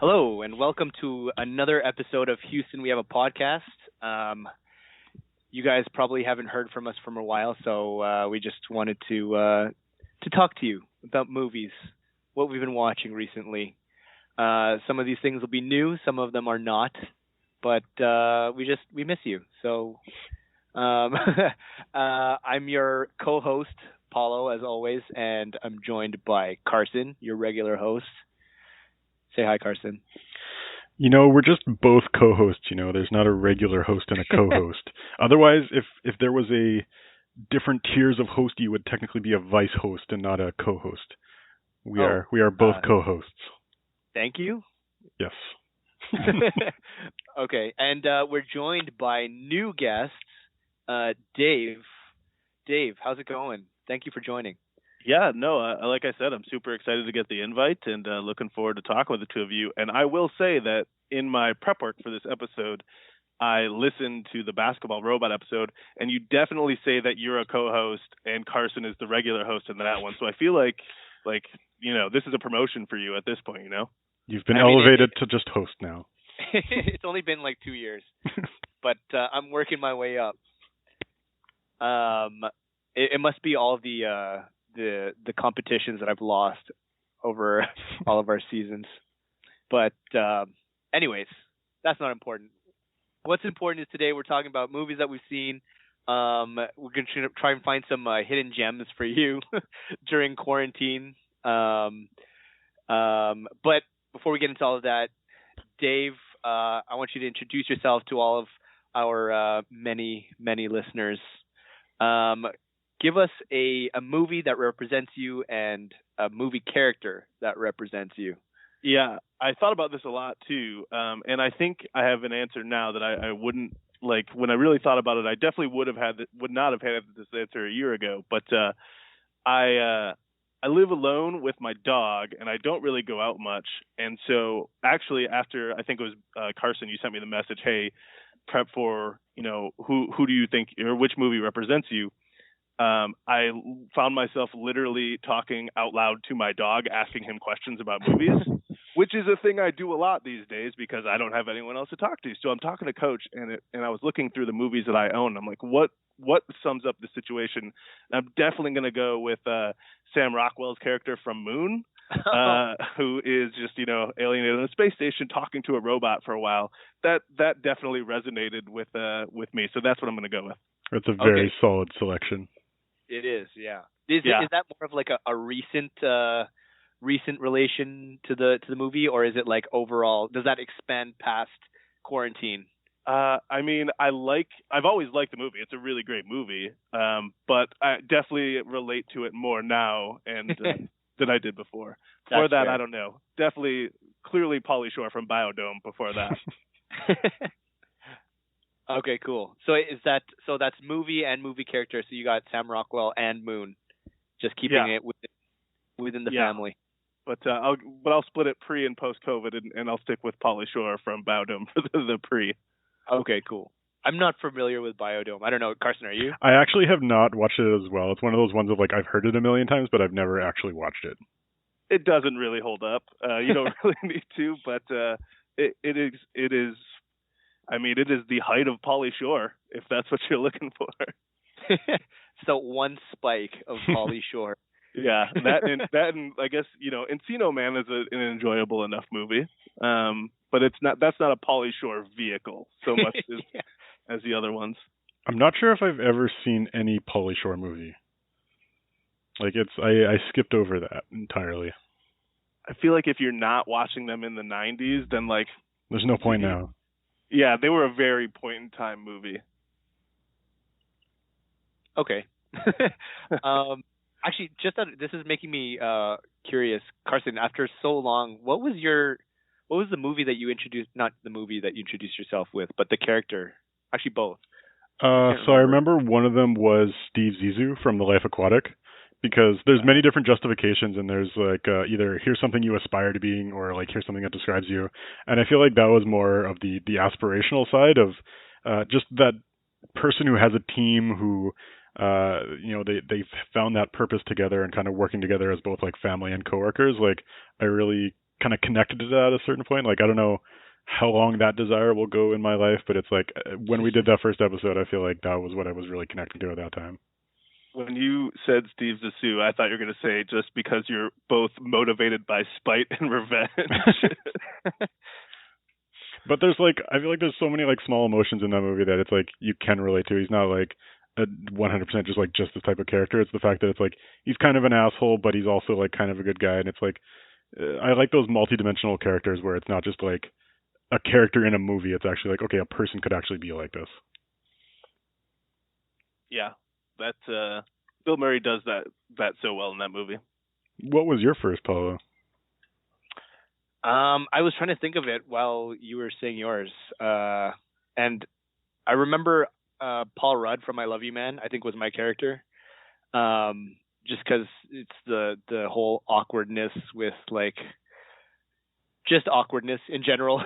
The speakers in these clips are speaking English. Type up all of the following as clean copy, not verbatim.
Hello, and welcome to another episode of Houston. We have a podcast. Um, you guys probably haven't heard from us from a while, so we just wanted to talk to you about movies, what we've been watching recently. Some of these things will be new, some of them are not, but we miss you. So um, I'm your co-host, Paulo, as always, and I'm joined by Carson, your regular host. Say hi, Carson. We're just both co-hosts, There's not a regular host and a co-host. Otherwise, if there was a different tiers of host, you would technically be a vice host and not a co-host. We are both co-hosts. Thank you. Yes. Okay, and we're joined by new guest, Dave. Dave, how's it going? Thank you for joining. Yeah, no, like I said, I'm super excited to get the invite and looking forward to talking with the two of you. And I will say that in my prep work for this episode, I listened to the basketball robot episode, and you definitely say that you're a co-host and Carson is the regular host in that one. So I feel like this is a promotion for you at this point. You've been elevated to just host now. It's only been like 2 years, but I'm working my way up. It must be all the competitions that I've lost over all of our seasons. But anyways, that's not important. What's important is today we're talking about movies that we've seen. We're going to try and find some hidden gems for you during quarantine. But before we get into all of that, Dave, I want you to introduce yourself to all of our many listeners. Give us a movie that represents you and a movie character that represents you. Yeah, I thought about this a lot too, and I think I have an answer now that I wouldn't like when I really thought about it. I definitely would not have had this answer a year ago. But I live alone with my dog, and I don't really go out much. And so actually, after I think it was Carson, you sent me the message, hey, prep for who do you think or which movie represents you. I found myself literally talking out loud to my dog, asking him questions about movies, which is a thing I do a lot these days because I don't have anyone else to talk to. So I'm talking to Coach, and I was looking through the movies that I own. I'm like, what sums up the situation? And I'm definitely going to go with Sam Rockwell's character from Moon, who is just alienated on a space station talking to a robot for a while. That definitely resonated with me. So that's what I'm going to go with. That's a very solid selection. It is, yeah. Is that more of like a recent relation to the movie, or is it like overall? Does that expand past quarantine? I mean, I've always liked the movie. It's a really great movie, but I definitely relate to it more now and than I did before. Before that, I don't know. Definitely, clearly, Pauly Shore from Biodome. Before that. Okay, cool. So that's movie and movie character. So you got Sam Rockwell and Moon, just keeping it within the family. But I'll split it pre and post COVID, and I'll stick with Pauly Shore from Biodome for the pre. Okay, cool. I'm not familiar with Biodome. I don't know, Carson, are you? I actually have not watched it as well. It's one of those ones of like I've heard it a million times, but I've never actually watched it. It doesn't really hold up. You don't really need to, but it is. I mean, it is the height of Pauly Shore, if that's what you're looking for. So one spike of Pauly Shore. Yeah, that and I guess Encino Man is an enjoyable enough movie, but that's not a Pauly Shore vehicle so much as the other ones. I'm not sure if I've ever seen any Pauly Shore movie. Like I skipped over that entirely. I feel like if you're not watching them in the 90s, then like there's no point now. Yeah, they were a very point in time movie. Okay. Actually, this is making me curious, Carson. After so long, what was the movie that you introduced? Not the movie that you introduced yourself with, but the character. Actually, both. So I remember one of them was Steve Zissou from The Life Aquatic, because there's many different justifications, and there's like either here's something you aspire to being, or like here's something that describes you. And I feel like that was more of the aspirational side of just that person who has a team who they've found that purpose together and kind of working together as both like family and coworkers. Like I really kind of connected to that at a certain point. Like, I don't know how long that desire will go in my life, but it's like when we did that first episode, I feel like that was what I was really connecting to at that time. When you said Steve Zissou, I thought you were going to say just because you're both motivated by spite and revenge. But there's like, I feel like there's so many like small emotions in that movie that it's like you can relate to. He's not like a 100% just like just this type of character. It's the fact that it's like he's kind of an asshole, but he's also like kind of a good guy. And it's like I like those multi-dimensional characters where it's not just like a character in a movie. It's actually like, okay, a person could actually be like this. Yeah, that Bill Murray does that so well in that movie. What was your first, Paolo? I was trying to think of it while you were saying yours, and I remember Paul Rudd from I Love You Man, I think was my character, just because it's the whole awkwardness with like just awkwardness in general.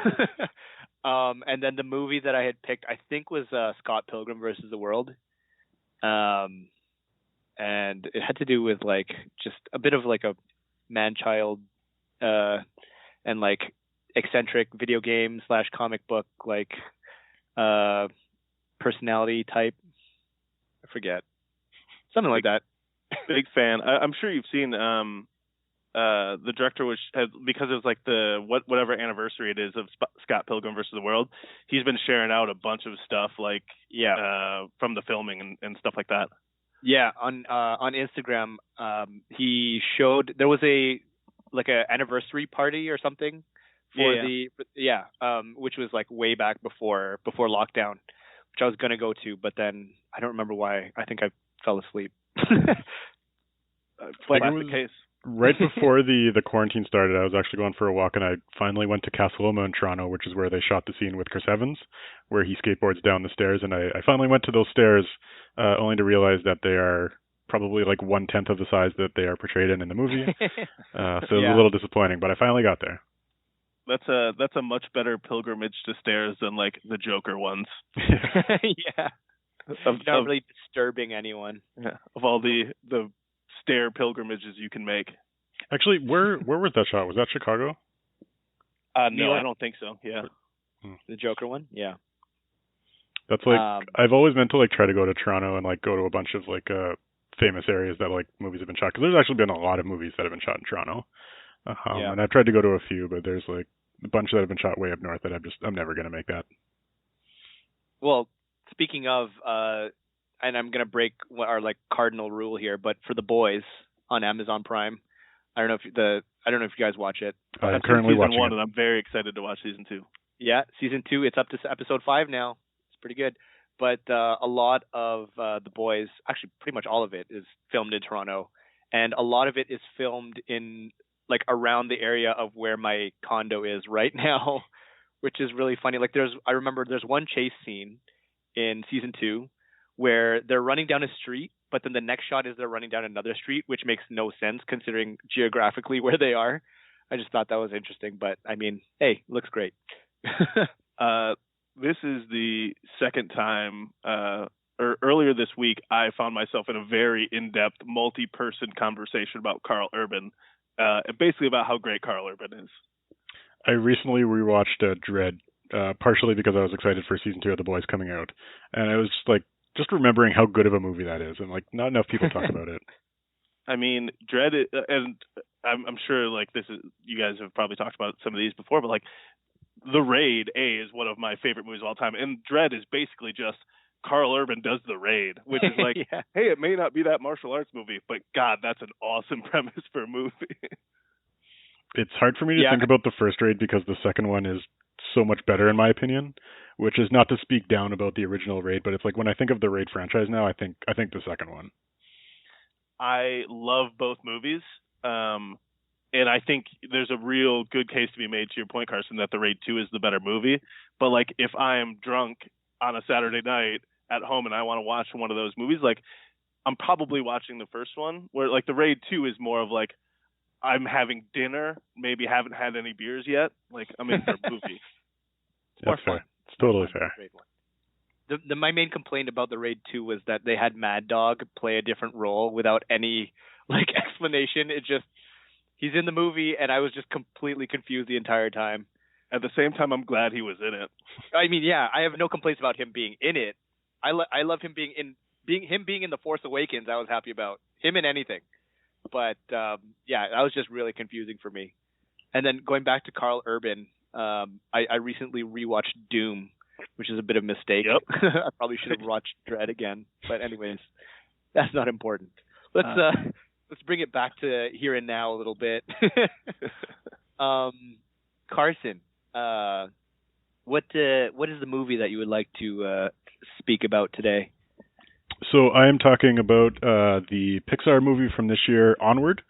And then the movie that I had picked, I think, was Scott Pilgrim versus the World, and it had to do with like just a bit of like a man-child and like eccentric video game / comic book like personality type. I forget. Something like that. Big fan. I'm sure you've seen the director was because it was like the whatever anniversary it is of Scott Pilgrim versus the World. He's been sharing out a bunch of stuff like from the filming and stuff like that. Yeah, on Instagram, he showed there was a anniversary party or something for which was like way back before lockdown, which I was gonna go to, but then I don't remember why. I think I fell asleep. Classic case. Right before the quarantine started, I was actually going for a walk, and I finally went to Casa Loma in Toronto, which is where they shot the scene with Chris Evans, where he skateboards down the stairs. And I finally went to those stairs, only to realize that they are probably like 1/10 of the size that they are portrayed in the movie. So it was a little disappointing, but I finally got there. That's a much better pilgrimage to stairs than like the Joker ones. Yeah. Not really disturbing anyone. Yeah, of all the stair pilgrimages you can make. Actually, where was that shot? Was that Chicago? No, I don't think so. Yeah. The Joker one? Yeah. That's like I've always meant to like try to go to Toronto and like go to a bunch of like famous areas that like movies have been shot, because there's actually been a lot of movies that have been shot in Toronto. And I've tried to go to a few, but there's like a bunch that have been shot way up north that I'm never going to make that. Well, speaking of and I'm gonna break our like cardinal rule here, but for The Boys on Amazon Prime, I don't know if you guys watch it. I'm currently watching season 1, it. and I'm very excited to watch season 2. Yeah, season 2. It's up to episode 5 now. It's pretty good. But a lot of The Boys, actually pretty much all of it, is filmed in Toronto, and a lot of it is filmed in like around the area of where my condo is right now, which is really funny. Like I remember there's one chase scene in season 2 where they're running down a street, but then the next shot is they're running down another street, which makes no sense considering geographically where they are. I just thought that was interesting, but I mean, hey, looks great. This is the second time, or earlier this week, I found myself in a very in-depth, multi-person conversation about Karl Urban, basically about how great Karl Urban is. I recently rewatched Dredd, partially because I was excited for season 2 of The Boys coming out, and I was just remembering how good of a movie that is, and like not enough people talk about it. I mean, Dredd, and I'm sure like this is, you guys have probably talked about some of these before, but like The Raid is one of my favorite movies of all time, and Dredd is basically just Karl Urban does The Raid, which is like, hey, it may not be that martial arts movie, but God, that's an awesome premise for a movie. It's hard for me to think about the first Raid because the second one is so much better in my opinion, which is not to speak down about the original Raid, but it's like when I think of the Raid franchise now, I think the second one. I love both movies, and I think there's a real good case to be made, to your point, Carson, that the Raid 2 is the better movie. But like if I'm drunk on a Saturday night at home and I want to watch one of those movies, like I'm probably watching the first one, where like the Raid 2 is more of like I'm having dinner, maybe haven't had any beers yet, like I'm in for a movie. That's fair. It's totally fair. My main complaint about the Raid 2 was that they had Mad Dog play a different role without any like explanation. He's in the movie, and I was just completely confused the entire time. At the same time, I'm glad he was in it. I mean, yeah, I have no complaints about him being in it. I love him being in the Force Awakens. I was happy about him in anything, but yeah, that was just really confusing for me. And then going back to Carl Urban, I recently rewatched Doom, which is a bit of a mistake. Yep. I probably should have watched Dread again, but anyways, that's not important. Let's bring it back to here and now a little bit. Carson, what is the movie that you would like to speak about today? So I am talking about the Pixar movie from this year, Onward,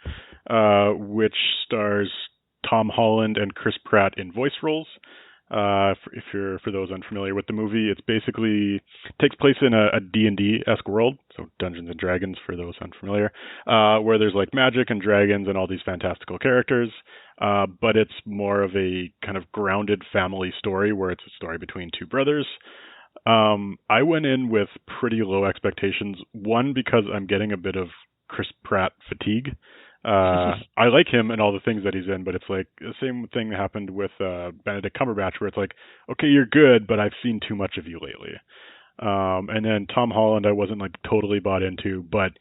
which stars Tom Holland and Chris Pratt in voice roles. For those unfamiliar with the movie, it's basically takes place in a D&D-esque world, so Dungeons and Dragons for those unfamiliar, where there's like magic and dragons and all these fantastical characters, but it's more of a kind of grounded family story where it's a story between two brothers. I went in with pretty low expectations. One, because I'm getting a bit of Chris Pratt fatigue. I like him and all the things that he's in, but it's like the same thing that happened with Benedict Cumberbatch, where it's like, okay, you're good, but I've seen too much of you lately. And then Tom Holland, I wasn't like totally bought into, but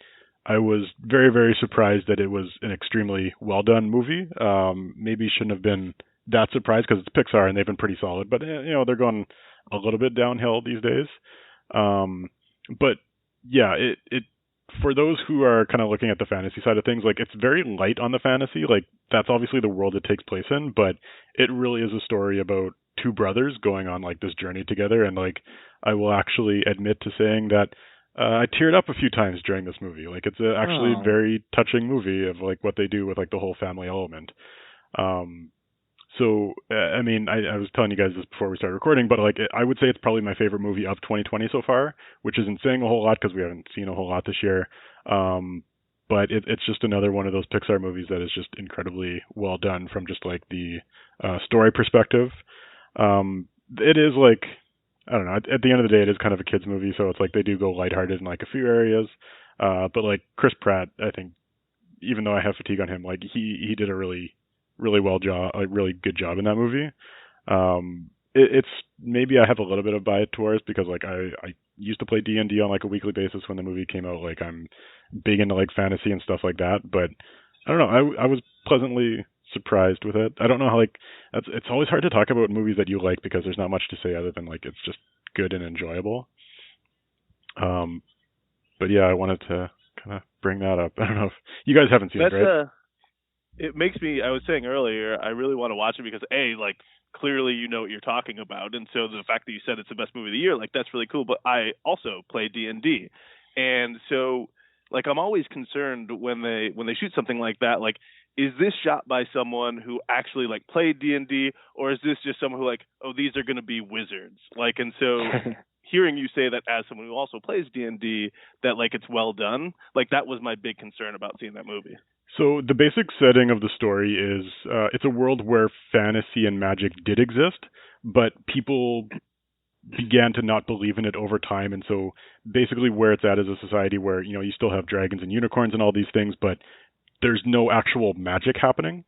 I was very, very surprised that it was an extremely well done movie. Maybe shouldn't have been that surprised because it's Pixar and they've been pretty solid, but they're going a little bit downhill these days. But yeah, it for those who are kind of looking at the fantasy side of things, like it's very light on the fantasy. Like that's obviously the world it takes place in, but it really is a story about two brothers going on like this journey together. And like I will actually admit to saying that I teared up a few times during this movie. Like it's actually a very touching movie of like what they do with like the whole family element. So, I mean, I was telling you guys this before we started recording, but like I would say it's probably my favorite movie of 2020 so far, which isn't saying a whole lot because we haven't seen a whole lot this year. But it's just another one of those Pixar movies that is just incredibly well done from just like the story perspective. It is like, I don't know, at the end of the day, it is kind of a kid's movie, so it's like they do go lighthearted in like a few areas. But like Chris Pratt, I think, even though I have fatigue on him, like he did a really good job in that movie. It's maybe I have a little bit of bias towards because like I used to play D&D on like a weekly basis when the movie came out. Like I'm big into like fantasy and stuff like that, but I don't know. I was pleasantly surprised with it. I don't know how like it's always hard to talk about movies that you like because there's not much to say other than like it's just good and enjoyable. But yeah, I wanted to kind of bring that up. I don't know if you guys haven't seen it, right? It makes me, I was saying earlier, I really want to watch it because like clearly you know what you're talking about, and so the fact that you said it's the best movie of the year, like that's really cool. But I also play D&D, and so like I'm always concerned when they shoot something like that, like is this shot by someone who actually like played D&D, or is this just someone who like, oh, these are going to be wizards, like, and so hearing you say that as someone who also plays D&D, that like it's well done, like that was my big concern about seeing that movie. So the basic setting of the story is it's a world where fantasy and magic did exist, but people began to not believe in it over time. And so basically where it's at is a society where, you still have dragons and unicorns and all these things, but there's no actual magic happening.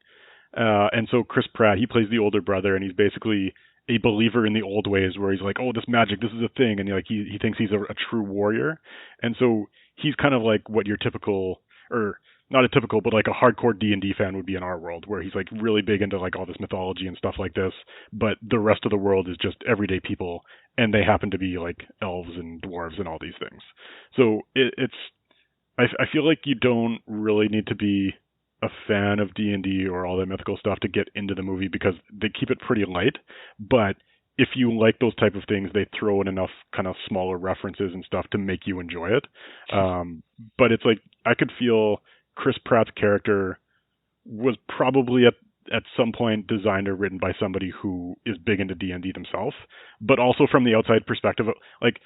And so Chris Pratt, he plays the older brother, and he's basically a believer in the old ways where he's like, oh, this magic, this is a thing. And like he thinks he's a true warrior. And so he's kind of like what your typical, or not a typical, but like a hardcore D&D fan would be in our world, where he's like really big into like all this mythology and stuff like this, but the rest of the world is just everyday people, and they happen to be like elves and dwarves and all these things. So I feel like you don't really need to be a fan of D&D or all that mythical stuff to get into the movie because they keep it pretty light, but if you like those type of things, they throw in enough kind of smaller references and stuff to make you enjoy it. But it's like I could feel Chris Pratt's character was probably at some point designed or written by somebody who is big into D&D themselves, but also from the outside perspective, like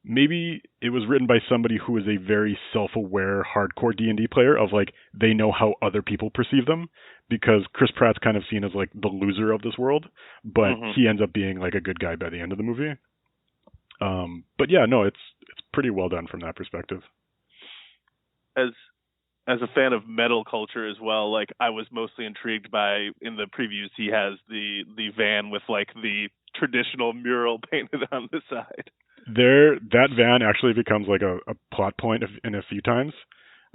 maybe it was written by somebody who is a very self-aware hardcore D&D player of like they know how other people perceive them, because Chris Pratt's kind of seen as like the loser of this world, but he ends up being like a good guy by the end of the movie. But yeah, no, it's pretty well done from that perspective. as a fan of metal culture as well, like I was mostly intrigued by in the previews he has the van with like the traditional mural painted on the side. That van actually becomes like a plot point in a few times.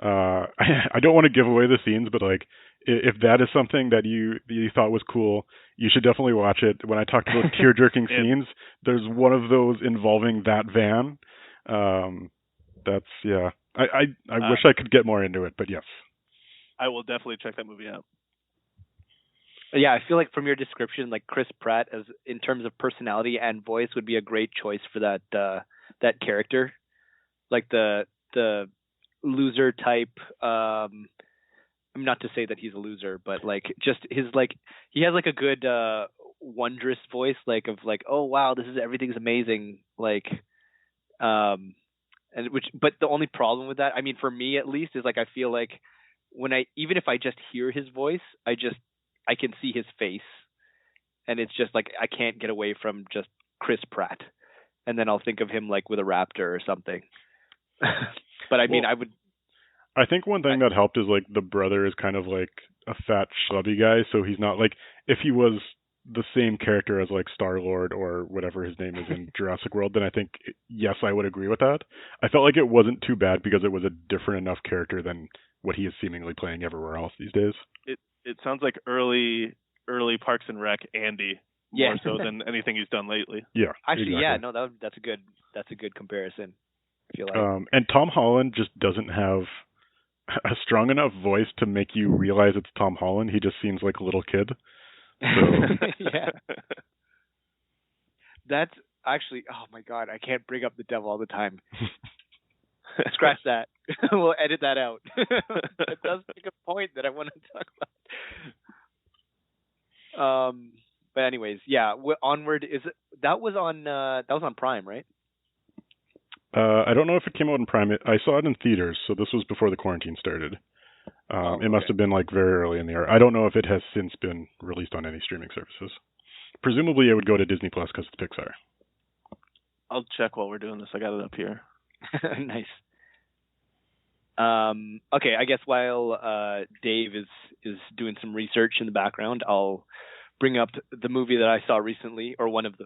I don't want to give away the scenes, but like if that is something that you thought was cool, you should definitely watch it. When I talked about tear-jerking scenes, there's one of those involving that van. That's yeah. I wish I could get more into it, but yes. I will definitely check that movie out. Yeah, I feel like from your description, like Chris Pratt, as in terms of personality and voice, would be a great choice for that character, like the loser type. I'm not to say that he's a loser, but like just his like he has like a good wondrous voice, like of like, oh wow, everything's amazing, like and but the only problem with that, I mean, for me at least, is like I feel like even if I just hear his voice, I can see his face, and it's just like I can't get away from just Chris Pratt, and then I'll think of him like with a raptor or something. But I mean, I think one thing that helped is like the brother is kind of like a fat schlubby guy, so he's not like if he was the same character as like Star-Lord or whatever his name is in Jurassic World, then I think yes, I would agree with that. I felt like it wasn't too bad because it was a different enough character than what he is seemingly playing everywhere else these days. It sounds like early Parks and Rec Andy, more so than anything he's done lately. Yeah, actually, exactly. yeah, no, that's a good comparison. I feel like. And Tom Holland just doesn't have a strong enough voice to make you realize it's Tom Holland. He just seems like a little kid. So. Yeah. That's actually, oh my God, I can't bring up the devil all the time. Scratch that. We'll edit that out. It does make a point that I want to talk about. But anyways, yeah, Onward that was on Prime, right? I don't know if it came out in Prime. I saw it in theaters, so this was before the quarantine started. It must have been like very early in the year. I don't know if it has since been released on any streaming services. Presumably, it would go to Disney Plus because it's Pixar. I'll check while we're doing this. I got it up here. Nice. Okay, I guess while Dave is doing some research in the background, I'll bring up the movie that I saw recently, or one of the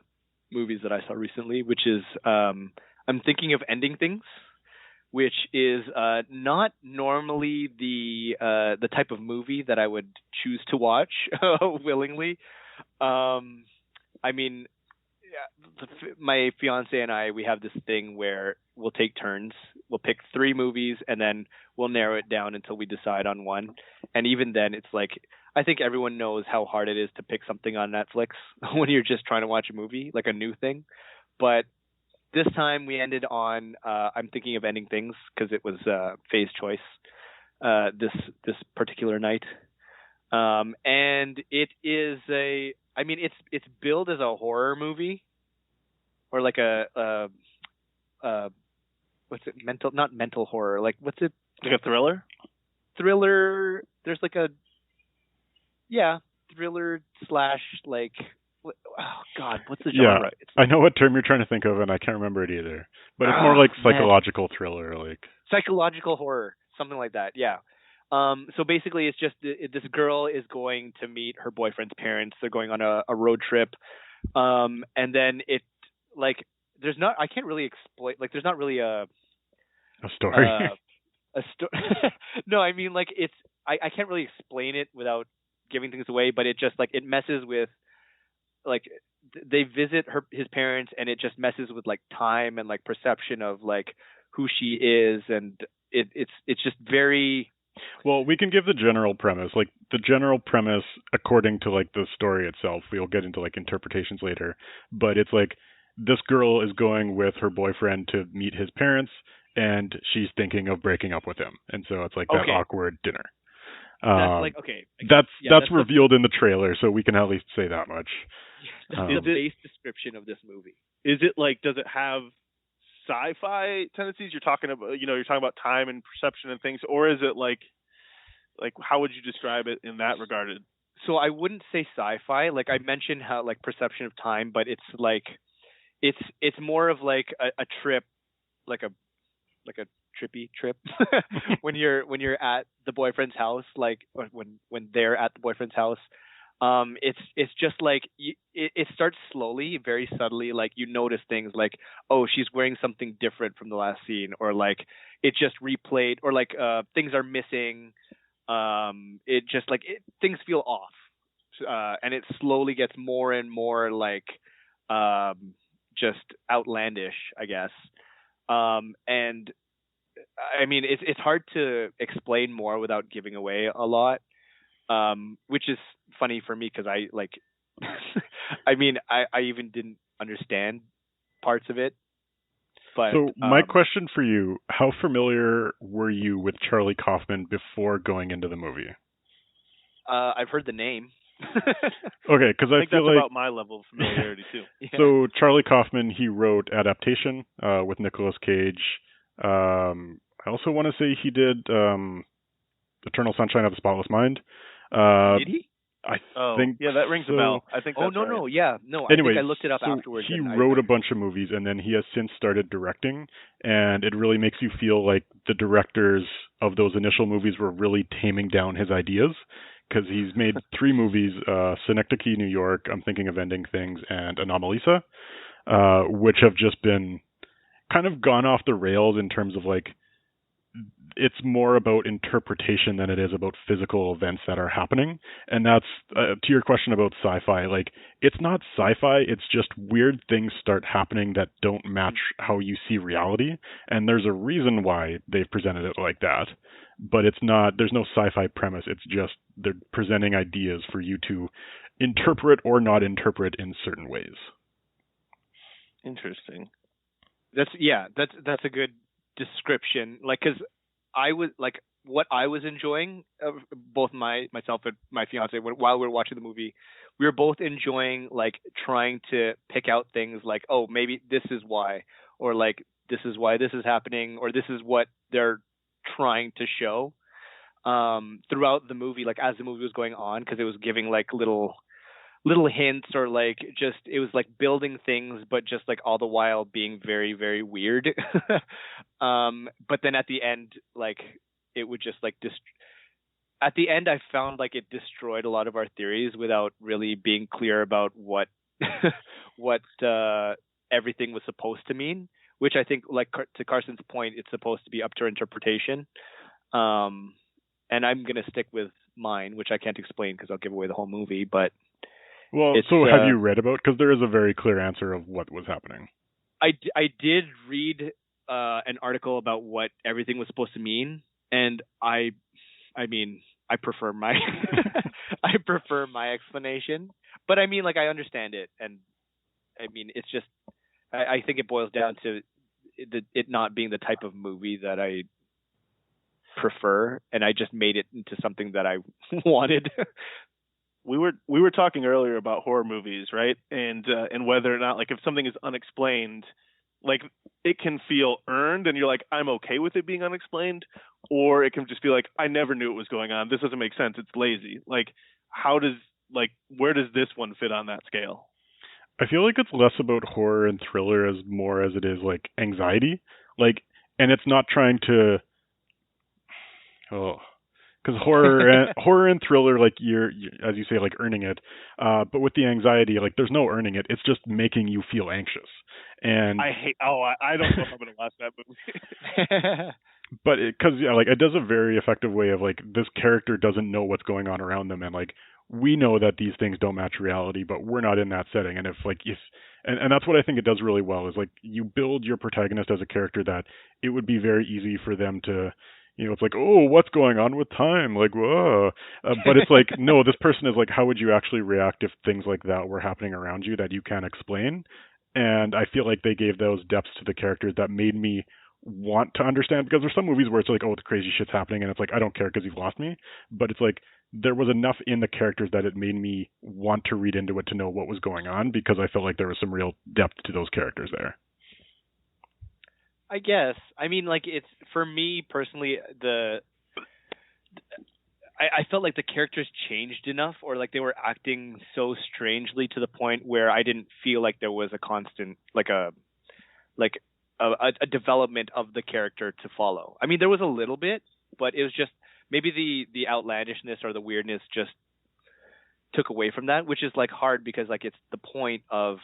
movies that I saw recently, which is I'm Thinking of Ending Things, which is not normally the type of movie that I would choose to watch willingly. I mean, my fiance and I, we have this thing where we'll take turns. We'll pick 3 movies and then we'll narrow it down until we decide on one. And even then, it's like, I think everyone knows how hard it is to pick something on Netflix when you're just trying to watch a movie, like a new thing. But this time we ended on I'm Thinking of Ending Things because it was Faye's choice this particular night. And it is it's billed as a horror movie, or like a what's it, not mental horror, like what's it, like a thriller. There's like a thriller slash like, oh God, what's the genre? I know what term you're trying to think of, and I can't remember it either. But it's more like psychological thriller, like psychological horror, something like that. Yeah. So basically, it's just this girl is going to meet her boyfriend's parents. They're going on a road trip, and then it like I can't really explain, like there's not really a story. No, I mean like I can't really explain it without giving things away, but it just like it messes with, like they visit his parents and it just messes with like time and like perception of like who she is, and it's just very. Well, we can give the general premise. Like the general premise, according to like the story itself, we'll get into like interpretations later. But it's like this girl is going with her boyfriend to meet his parents, and she's thinking of breaking up with him, and so it's like that awkward dinner. That's like okay. That's revealed in the trailer, so we can at least say that much. The base description of this movie. Is it like? Does it have sci-fi tendencies? You're talking about time and perception and things, or is it like how would you describe it in that regard? So I wouldn't say sci-fi. Like I mentioned how like perception of time, but it's like it's more of like a trip, like a trip when you're at the boyfriend's house, like or when they're at the boyfriend's house. It's just like it starts slowly, very subtly. Like you notice things like, oh, she's wearing something different from the last scene, or like it just replayed, or like things are missing. It just like things feel off, and it slowly gets more and more like just outlandish, I guess. And I mean, it's hard to explain more without giving away a lot, which is funny for me because I like, I mean, I even didn't understand parts of it. But so my question for you: how familiar were you with Charlie Kaufman before going into the movie? I've heard the name. Okay, because I think feel that's like about my level of familiarity too. Yeah. so Charlie Kaufman, he wrote Adaptation with Nicolas Cage. I also want to say he did Eternal Sunshine of the Spotless Mind. Did he? I Oh, think yeah, that rings so. a bell. I think. Oh That's no, right. no, yeah, no. Anyways, I think I looked it up so afterwards. he and wrote a bunch of movies, and then he has since started directing, and it really makes you feel like the directors of those initial movies were really taming down his ideas, because he's made 3 movies, Synecdoche, New York, I'm Thinking of Ending Things, and Anomalisa, which have just been kind of gone off the rails in terms of like, it's more about interpretation than it is about physical events that are happening. And that's to your question about sci-fi, like it's not sci-fi, it's just weird things start happening that don't match how you see reality, and there's a reason why they've presented it like that. But it's not, there's no sci-fi premise, it's just they're presenting ideas for you to interpret or not interpret in certain ways. Interesting. That's a good description. Like, cause I was like, what I was enjoying, both myself and my fiance, while we were watching the movie, we were both enjoying like trying to pick out things like, oh, maybe this is why, or like this is why this is happening, or this is what they're trying to show throughout the movie, like as the movie was going on, because it was giving like little hints, or like just it was like building things, but just like all the while being very, very weird. But then at the end, like it would just like at the end I found like it destroyed a lot of our theories without really being clear about what what everything was supposed to mean, which I think, like to Carson's point, it's supposed to be up to interpretation. And I'm gonna stick with mine, which I can't explain because I'll give away the whole movie. But well, so have you read about, because there is a very clear answer of what was happening. I did read an article about what everything was supposed to mean, and I mean I prefer my I prefer my explanation, but I mean, like, I understand it, and I mean it's just I think it boils down to it not being the type of movie that I prefer, and I just made it into something that I wanted. We were talking earlier about horror movies, right? And whether or not, like, if something is unexplained, like it can feel earned and you're like, I'm okay with it being unexplained, or it can just be like, I never knew it was going on. This doesn't make sense. It's lazy. Like, where does this one fit on that scale? I feel like it's less about horror and thriller as more as it is like anxiety. Like, and it's not trying to, because horror and thriller, like you're, as you say, like earning it. But with the anxiety, like there's no earning it. It's just making you feel anxious. And I don't know if I'm going to watch that movie. But because like it does a very effective way of like, this character doesn't know what's going on around them, and like we know that these things don't match reality, but we're not in that setting. And and that's what I think it does really well, is like you build your protagonist as a character that it would be very easy for them to, it's like, oh, what's going on with time? Like, whoa. But it's like, no, this person is like, how would you actually react if things like that were happening around you that you can't explain? And I feel like they gave those depths to the characters that made me want to understand, because there's some movies where it's like, oh, the crazy shit's happening, and it's like, I don't care because you've lost me. But it's like, there was enough in the characters that it made me want to read into it to know what was going on, because I felt like there was some real depth to those characters there. I guess. I mean, like, it's, for me personally, I felt like the characters changed enough, or like they were acting so strangely to the point where I didn't feel like there was a constant, like a development of the character to follow. I mean, there was a little bit, but it was just maybe the outlandishness or the weirdness just took away from that, which is like hard because like it's the point of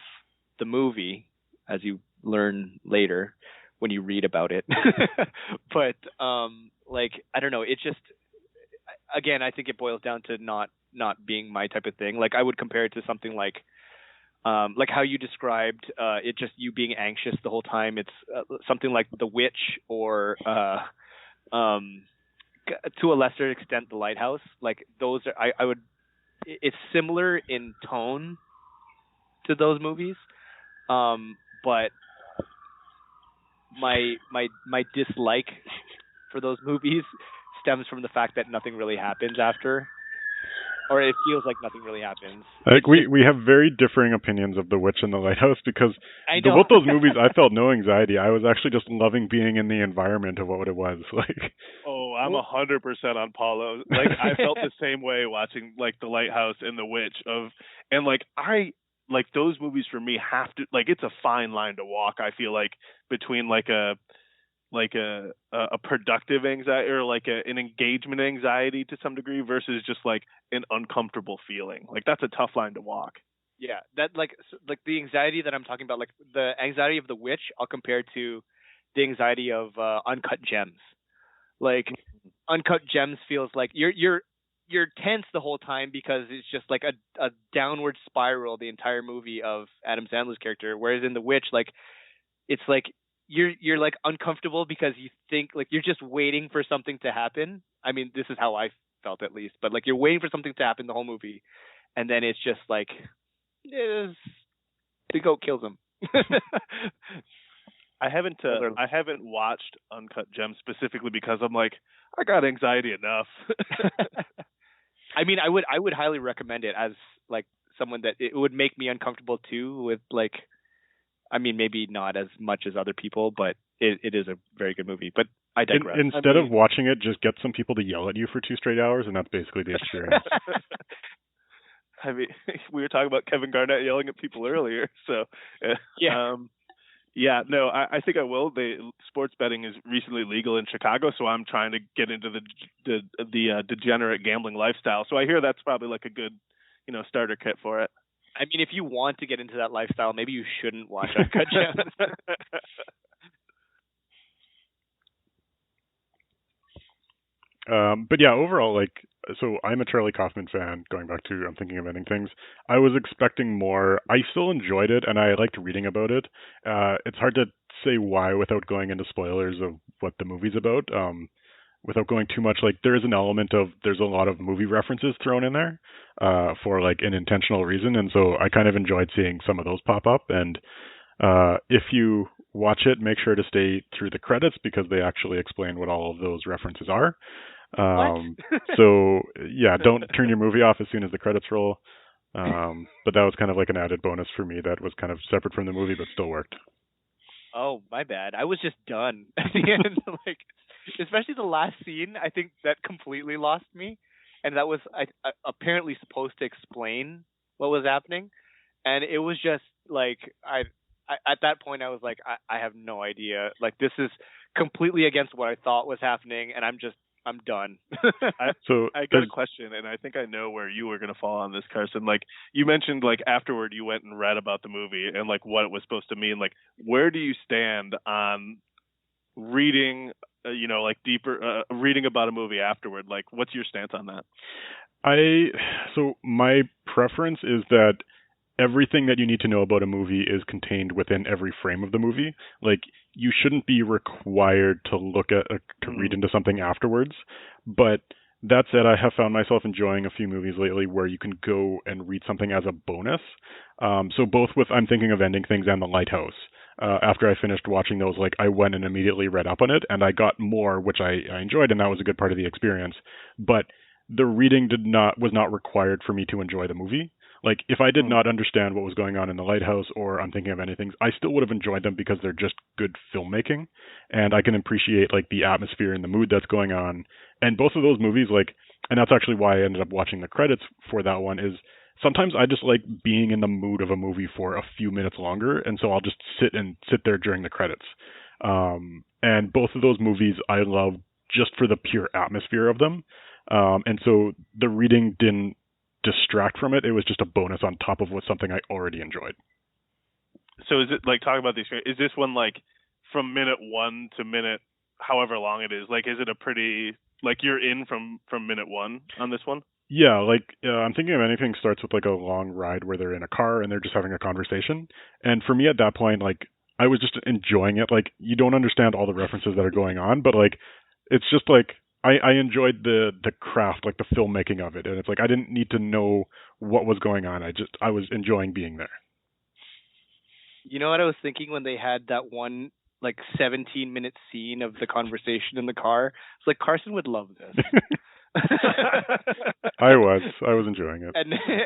the movie, as you learn later when you read about it. But like I don't know, it just again I think it boils down to not being my type of thing. Like I would compare it to something like how you described it, just you being anxious the whole time. It's something like The Witch or to a lesser extent The Lighthouse. Like those are I would it's similar in tone to those movies, but my dislike for those movies stems from the fact that nothing really happens after, or it feels like nothing really happens. Like we have very differing opinions of The Witch and The Lighthouse, because both those movies I felt no anxiety. I was actually just loving being in the environment of what it was like. Oh, I'm 100% on Paulo. Like I felt the same way watching like The Lighthouse and The Witch and like I like those movies for me have to like it's a fine line to walk. I feel like between like a productive anxiety or like an engagement anxiety to some degree versus just like an uncomfortable feeling. Like that's a tough line to walk. Yeah, that like the anxiety that I'm talking about, like the anxiety of The Witch, I'll compare to the anxiety of Uncut Gems. Like Uncut Gems feels like you're tense the whole time because it's just like a downward spiral the entire movie of Adam Sandler's character, whereas in The Witch, like it's like you're like uncomfortable because you think like you're just waiting for something to happen. I mean, this is how I felt at least, but like you're waiting for something to happen the whole movie, and then it's just like the goat kills him. I haven't watched Uncut Gems specifically because I'm like I got anxiety enough. I mean, I would highly recommend it as like someone that it would make me uncomfortable too with like. I mean, maybe not as much as other people, but it is a very good movie. But I digress. Instead of watching it, just get some people to yell at you for 2 straight hours, and that's basically the experience. I mean, we were talking about Kevin Garnett yelling at people earlier, so yeah. Yeah, no, I think I will. Sports betting is recently legal in Chicago, so I'm trying to get into the degenerate gambling lifestyle. So I hear that's probably like a good, starter kit for it. I mean, if you want to get into that lifestyle, maybe you shouldn't watch Uncut Gems. But yeah, overall, like, so I'm a Charlie Kaufman fan, going back to I'm Thinking of Ending Things. I was expecting more. I still enjoyed it, and I liked reading about it. It's hard to say why without going into spoilers of what the movie's about. Without going too much, like, there is an element of, there's a lot of movie references thrown in there for, like, an intentional reason, and so I kind of enjoyed seeing some of those pop up. And if you watch it, make sure to stay through the credits, because they actually explain what all of those references are. So yeah, don't turn your movie off as soon as the credits roll. But that was kind of like an added bonus for me that was kind of separate from the movie but still worked. Oh, my bad. I was just done at the end. Like, especially the last scene, I think that completely lost me. And that was apparently supposed to explain what was happening. And it was just like, I at that point I was like, I have no idea. Like, this is completely against what I thought was happening, and I'm done. I got a question, and I think I know where you were going to fall on this, Carson. Like, you mentioned, like, afterward you went and read about the movie and, like, what it was supposed to mean. Like, where do you stand on reading, like, deeper, reading about a movie afterward? Like, what's your stance on that? So my preference is that everything that you need to know about a movie is contained within every frame of the movie. Like, you shouldn't be required to look at to read into something afterwards. But that said, I have found myself enjoying a few movies lately where you can go and read something as a bonus. So both with I'm Thinking of Ending Things and The Lighthouse. After I finished watching those, like, I went and immediately read up on it, and I got more, which I enjoyed, and that was a good part of the experience. But the reading was not required for me to enjoy the movie. Like, if I did not understand what was going on in The Lighthouse or I'm Thinking of Anything, I still would have enjoyed them because they're just good filmmaking. And I can appreciate, like, the atmosphere and the mood that's going on. And both of those movies, like, and that's actually why I ended up watching the credits for that one, is sometimes I just like being in the mood of a movie for a few minutes longer. And so I'll just sit there during the credits. And both of those movies I love just for the pure atmosphere of them. And so the reading didn't distract from it. It was just a bonus on top of what something I already enjoyed. So is it like, talking about the experience, is this one like from minute 1 to minute however long it is? Like, is it a pretty, like, you're in from minute 1 on this one? Yeah, like I'm thinking of anything starts with like a long ride where they're in a car and they're just having a conversation. And for me at that point, like I was just enjoying it. Like you don't understand all the references that are going on, but like it's just like I enjoyed the craft, like the filmmaking of it. And it's like I didn't need to know what was going on. I was enjoying being there. You know what I was thinking when they had that one like 17-minute scene of the conversation in the car? It's like Carson would love this. I was enjoying it,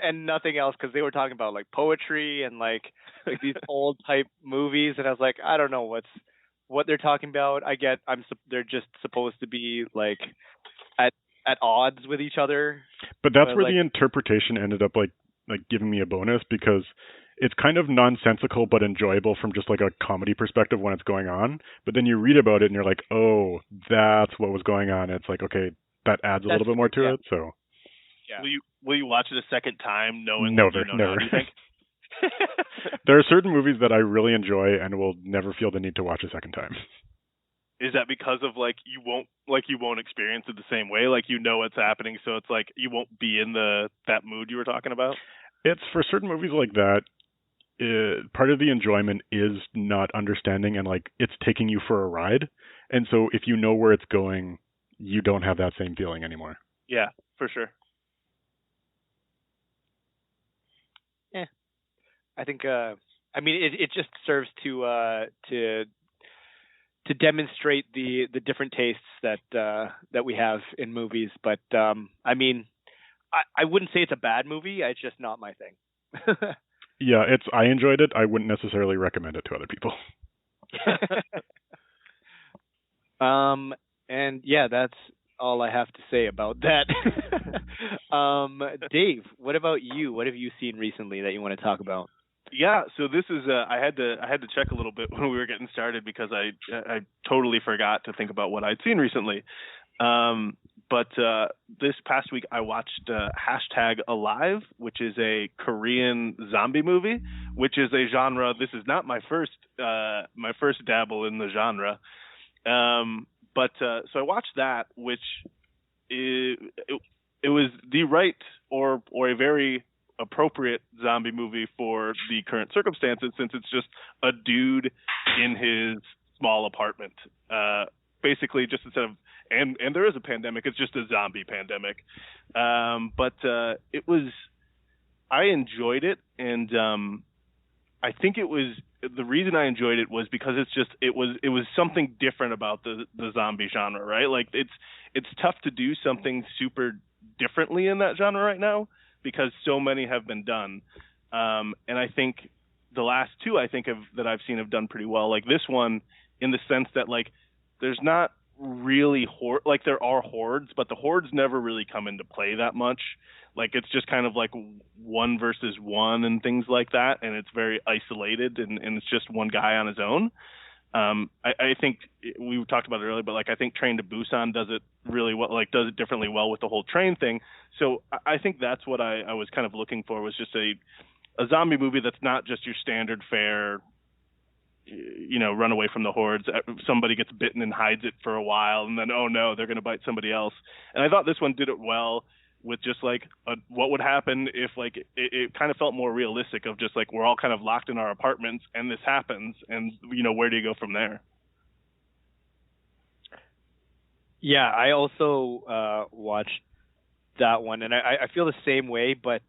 and nothing else, because they were talking about like poetry and like these old type movies, and I was like, I don't know what they're talking about. I get they're just supposed to be like at odds with each other, but that's where like, the interpretation ended up like giving me a bonus, because it's kind of nonsensical but enjoyable from just like a comedy perspective when it's going on, but then you read about it and you're like, oh, that's what was going on. It's like, okay, that adds a little bit more to it. So, yeah. Will you watch it a second time knowing never, what you know now, do you think? There are certain movies that I really enjoy and will never feel the need to watch a second time. Is that because of like you won't experience it the same way? Like you know what's happening, so it's like you won't be in that mood you were talking about? It's for certain movies like that. Part of the enjoyment is not understanding, and like it's taking you for a ride. And so if you know where it's going, you don't have that same feeling anymore. Yeah, for sure. Yeah, I think. I mean, it just serves to demonstrate the different tastes that we have in movies. But I mean, I wouldn't say it's a bad movie. It's just not my thing. Yeah, I enjoyed it. I wouldn't necessarily recommend it to other people. And yeah, that's all I have to say about that. Dave, what about you? What have you seen recently that you want to talk about? Yeah, so this is I had to check a little bit when we were getting started, because I totally forgot to think about what I'd seen recently. But this past week I watched #Alive, which is a Korean zombie movie, which is a genre. This is not my first dabble in the genre. But so I watched that, which it was the right or a very appropriate zombie movie for the current circumstances, since it's just a dude in his small apartment. Basically, just instead of and there is a pandemic, it's just a zombie pandemic. But I enjoyed it, and I think the reason I enjoyed it was because it was something different about the zombie genre, right? Like it's tough to do something super differently in that genre right now, because so many have been done. And I think the last two that I've seen have done pretty well. Like this one, in the sense that like there's not really like there are hordes, but the hordes never really come into play that much. Like it's just kind of like one versus one and things like that, and it's very isolated, and it's just one guy on his own. I think we talked about it earlier, but like I think Train to Busan does it really well, like does it differently well with the whole train thing. So I think that's what I was kind of looking for, was just a zombie movie that's not just your standard fare, run away from the hordes. Somebody gets bitten and hides it for a while, and then, oh no, they're going to bite somebody else. And I thought this one did it well, with just like what would happen if like it kind of felt more realistic, of just like we're all kind of locked in our apartments and this happens, and where do you go from there? Yeah, I also watched that one, and I feel the same way. But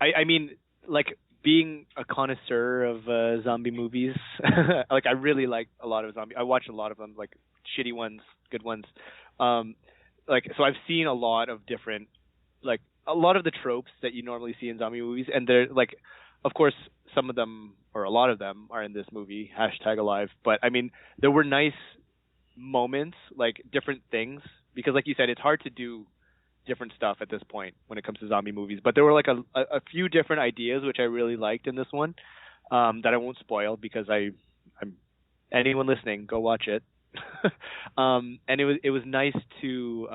I mean, like being a connoisseur of zombie movies, like I really like a lot of zombie. I watch a lot of them, like shitty ones, good ones. So I've seen a lot of different, like a lot of the tropes that you normally see in zombie movies, and they're like, of course, some of them or a lot of them are in this movie #Alive. But I mean, there were nice moments, like different things, because like you said, it's hard to do different stuff at this point when it comes to zombie movies. But there were like a few different ideas which I really liked in this one, that I won't spoil because I'm Anyone listening, go watch it. And it was nice to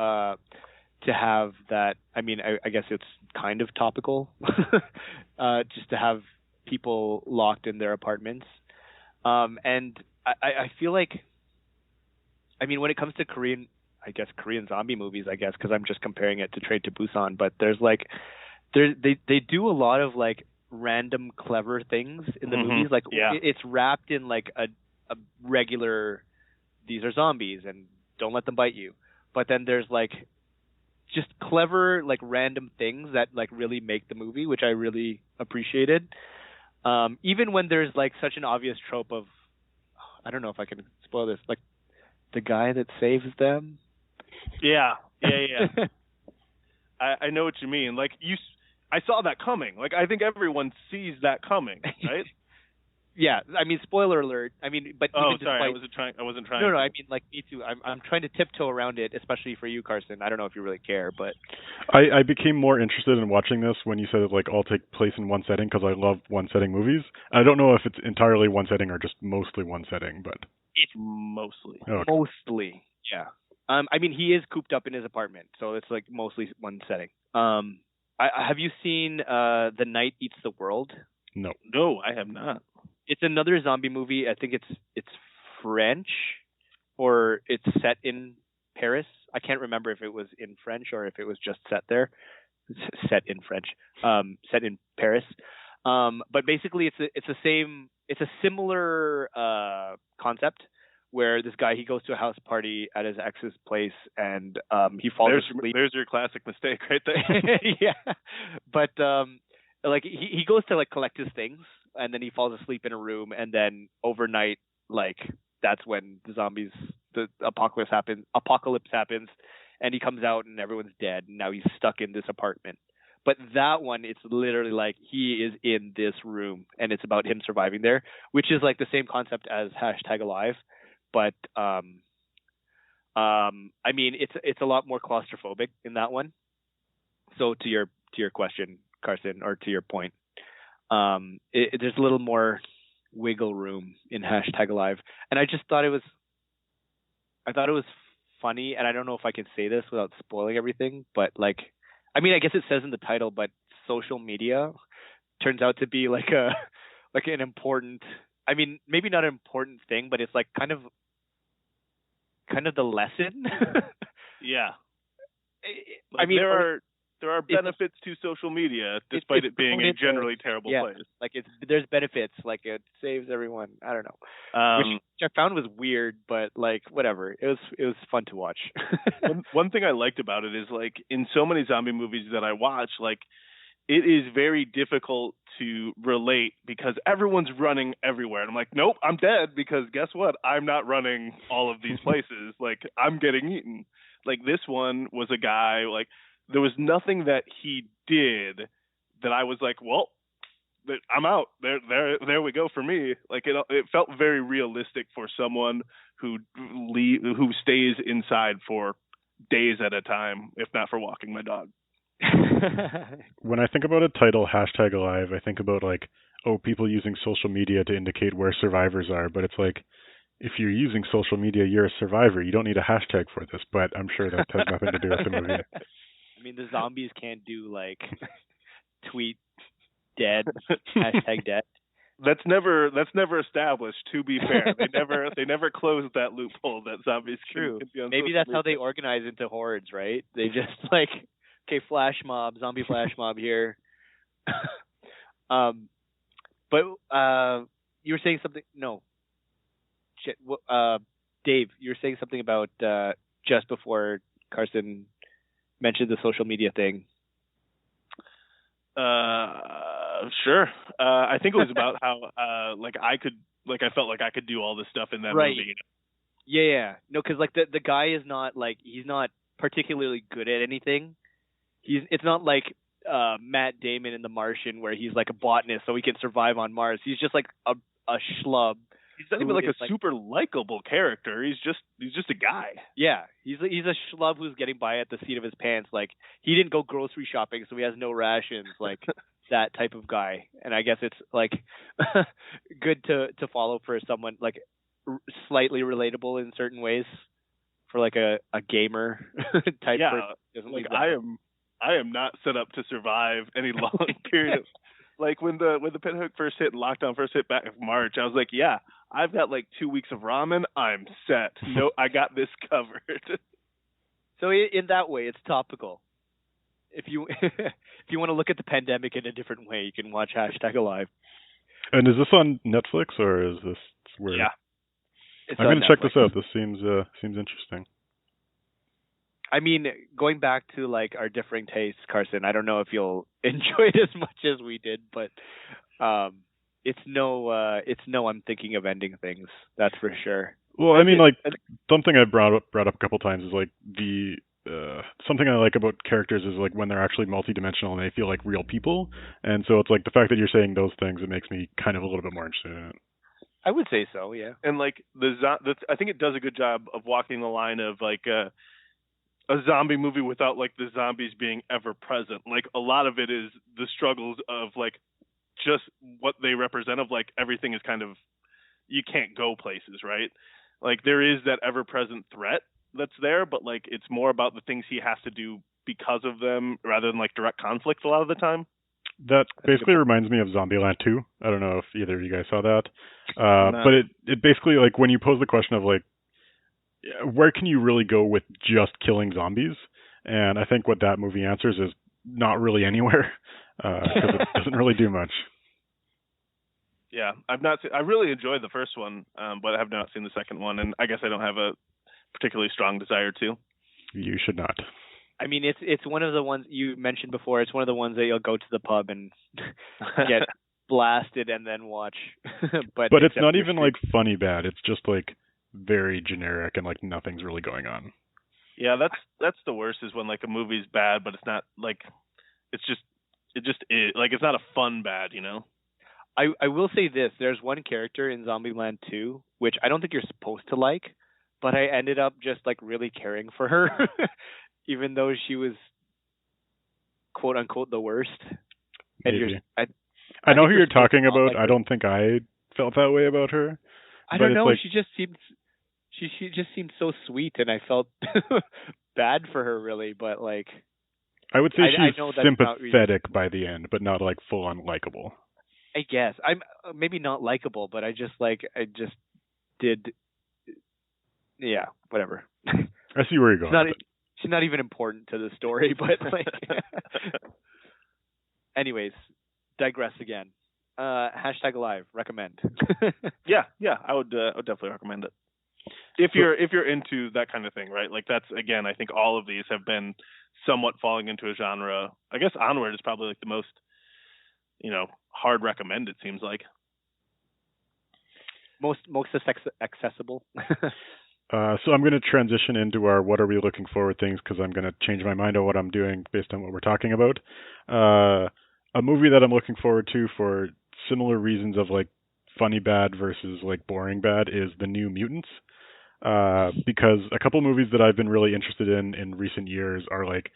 have that. I mean, I guess it's kind of topical, just to have people locked in their apartments. And I feel like, I mean, when it comes to Korean zombie movies, I guess, because I'm just comparing it to Train to Busan, but there's like, they do a lot of like random clever things in the movies. Like, it's wrapped in like a regular, these are zombies and don't let them bite you. But then there's like just clever, like random things that like really make the movie, which I really appreciated. Even when there's like such an obvious trope of, I don't know if I can spoil this, like the guy that saves them. Yeah. I know what you mean. Like I saw that coming. Like I think everyone sees that coming, right? Yeah, I mean, spoiler alert. I mean, but sorry, despite, I wasn't trying. No, I mean, like me too. I'm trying to tiptoe around it, especially for you, Carson. I don't know if you really care, but I became more interested in watching this when you said it like all take place in one setting, because I love one setting movies. I don't know if it's entirely one setting or just mostly one setting, but it's mostly. Okay. Mostly, yeah. I mean, he is cooped up in his apartment, so it's like mostly one setting. Have you seen The Night Eats the World? No, I have not. It's another zombie movie. I think it's French, or it's set in Paris. I can't remember if it was in French or if it was just set there. Set in French. Set in Paris. But basically, it's a similar concept where this guy, he goes to a house party at his ex's place, and he falls asleep. There's your classic mistake right there. Yeah, but like he goes to like collect his things, and then he falls asleep in a room, and then overnight, like that's when the apocalypse happens, and he comes out and everyone's dead, and now he's stuck in this apartment. But that one, it's literally like he is in this room, and it's about him surviving there, which is like the same concept as #Alive, but I mean, it's a lot more claustrophobic in that one. So to your question, Carson, or to your point, there's a little more wiggle room in #Alive, and I just thought it was funny, and I don't know if I can say this without spoiling everything, but like, I mean, I guess it says in the title, but social media turns out to be like an important, I mean, maybe not an important thing, but it's like kind of the lesson. Yeah. I mean, there are benefits to social media, despite it being a generally terrible place. Like there's benefits, like it saves everyone. I don't know, which I found was weird, but like whatever. It was fun to watch. One thing I liked about it is like in so many zombie movies that I watch, like it is very difficult to relate because everyone's running everywhere, and I'm like, nope, I'm dead because guess what? I'm not running all of these places. Like I'm getting eaten. Like this one was a guy like. There was nothing that he did that I was like, well, I'm out. There we go for me. Like it felt very realistic for someone who stays inside for days at a time, if not for walking my dog. When I think about a title #Alive, I think about like, people using social media to indicate where survivors are. But it's like, if you're using social media, you're a survivor. You don't need a hashtag for this. But I'm sure that has nothing to do with the movie. I mean, the zombies can't do like tweet dead #dead. That's never established. To be fair, they never closed that loophole that zombies True. Can be on Maybe that's how they organize into hordes, right? They just like, okay, flash mob, zombie flash mob here. But you were saying something. No. Shit. Dave, you were saying something about just before Carson mentioned the social media thing. Sure. I think it was about how I felt like I could do all this stuff in that movie. Yeah. No, because like the guy is not like, he's not particularly good at anything. It's not like Matt Damon in The Martian where he's like a botanist so he can survive on Mars. He's just like a schlub. He's not even like a super likable character. He's just a guy. Yeah, he's a schlub who's getting by at the seat of his pants. Like he didn't go grocery shopping, so he has no rations. Like that type of guy. And I guess it's like good to follow for someone like slightly relatable in certain ways for like a gamer type Yeah, person. Doesn't like leave that. I am not set up to survive any long period of like when the pinhook first hit and lockdown first hit back in March. I was like, yeah, I've got like 2 weeks of ramen. I'm set. No, I got this covered. So in that way, it's topical. If you if you want to look at the pandemic in a different way, you can watch #Alive. And is this on Netflix or is this where? Yeah, I'm going to check this out. This seems interesting. I mean, going back to like our differing tastes, Carson, I don't know if you'll enjoy it as much as we did, but it's no I'm thinking of ending things. That's for sure. Well, I mean, like something I brought up a couple times is like the something I like about characters is like when they're actually multidimensional and they feel like real people, and so it's like the fact that you're saying those things, it makes me kind of a little bit more interested in it. I would say so, yeah. And like I think it does a good job of walking the line of like a zombie movie without like the zombies being ever present. Like a lot of it is the struggles of like just what they represent of like everything is kind of, you can't go places, right? Like there is that ever present threat that's there, but like it's more about the things he has to do because of them rather than like direct conflict a lot of the time. That basically reminds me of Zombieland 2. I don't know if either of you guys saw that. But it basically, like, when you pose the question of, like, where can you really go with just killing zombies? And I think what that movie answers is not really anywhere, because it doesn't really do much. Yeah, I really enjoyed the first one, but I have not seen the second one, and I guess I don't have a particularly strong desire to. You should not. I mean, it's one of the ones you mentioned before. It's one of the ones that you'll go to the pub and get blasted and then watch. but it's not even like funny bad. It's just like very generic and like nothing's really going on. Yeah, that's the worst is when like a movie's bad, but it's not like it just is like it's not a fun bad, you know. I will say this: there's one character in Zombieland 2 which I don't think you're supposed to like, but I ended up just like really caring for her. Even though she was quote unquote the worst. And I know who you're talking about. Like, I don't think I felt that way about her. I don't know. Like, she just seemed so sweet, and I felt bad for her really. But like, I would say she's sympathetic by the end, but not like full on likable. I guess I'm maybe not likable, but I just did. Yeah, whatever. I see where you're going. She's not even important to the story, but like. Anyways, digress again. #Alive, recommend. yeah, I would definitely recommend it. If you're into that kind of thing, right? Like that's again, I think all of these have been somewhat falling into a genre. I guess Onward is probably like the most, hard recommend. It seems like most accessible. So I'm going to transition into our what are we looking forward things because I'm going to change my mind on what I'm doing based on what we're talking about. A movie that I'm looking forward to for similar reasons of like funny bad versus like boring bad is The New Mutants. Because a couple movies that I've been really interested in recent years are like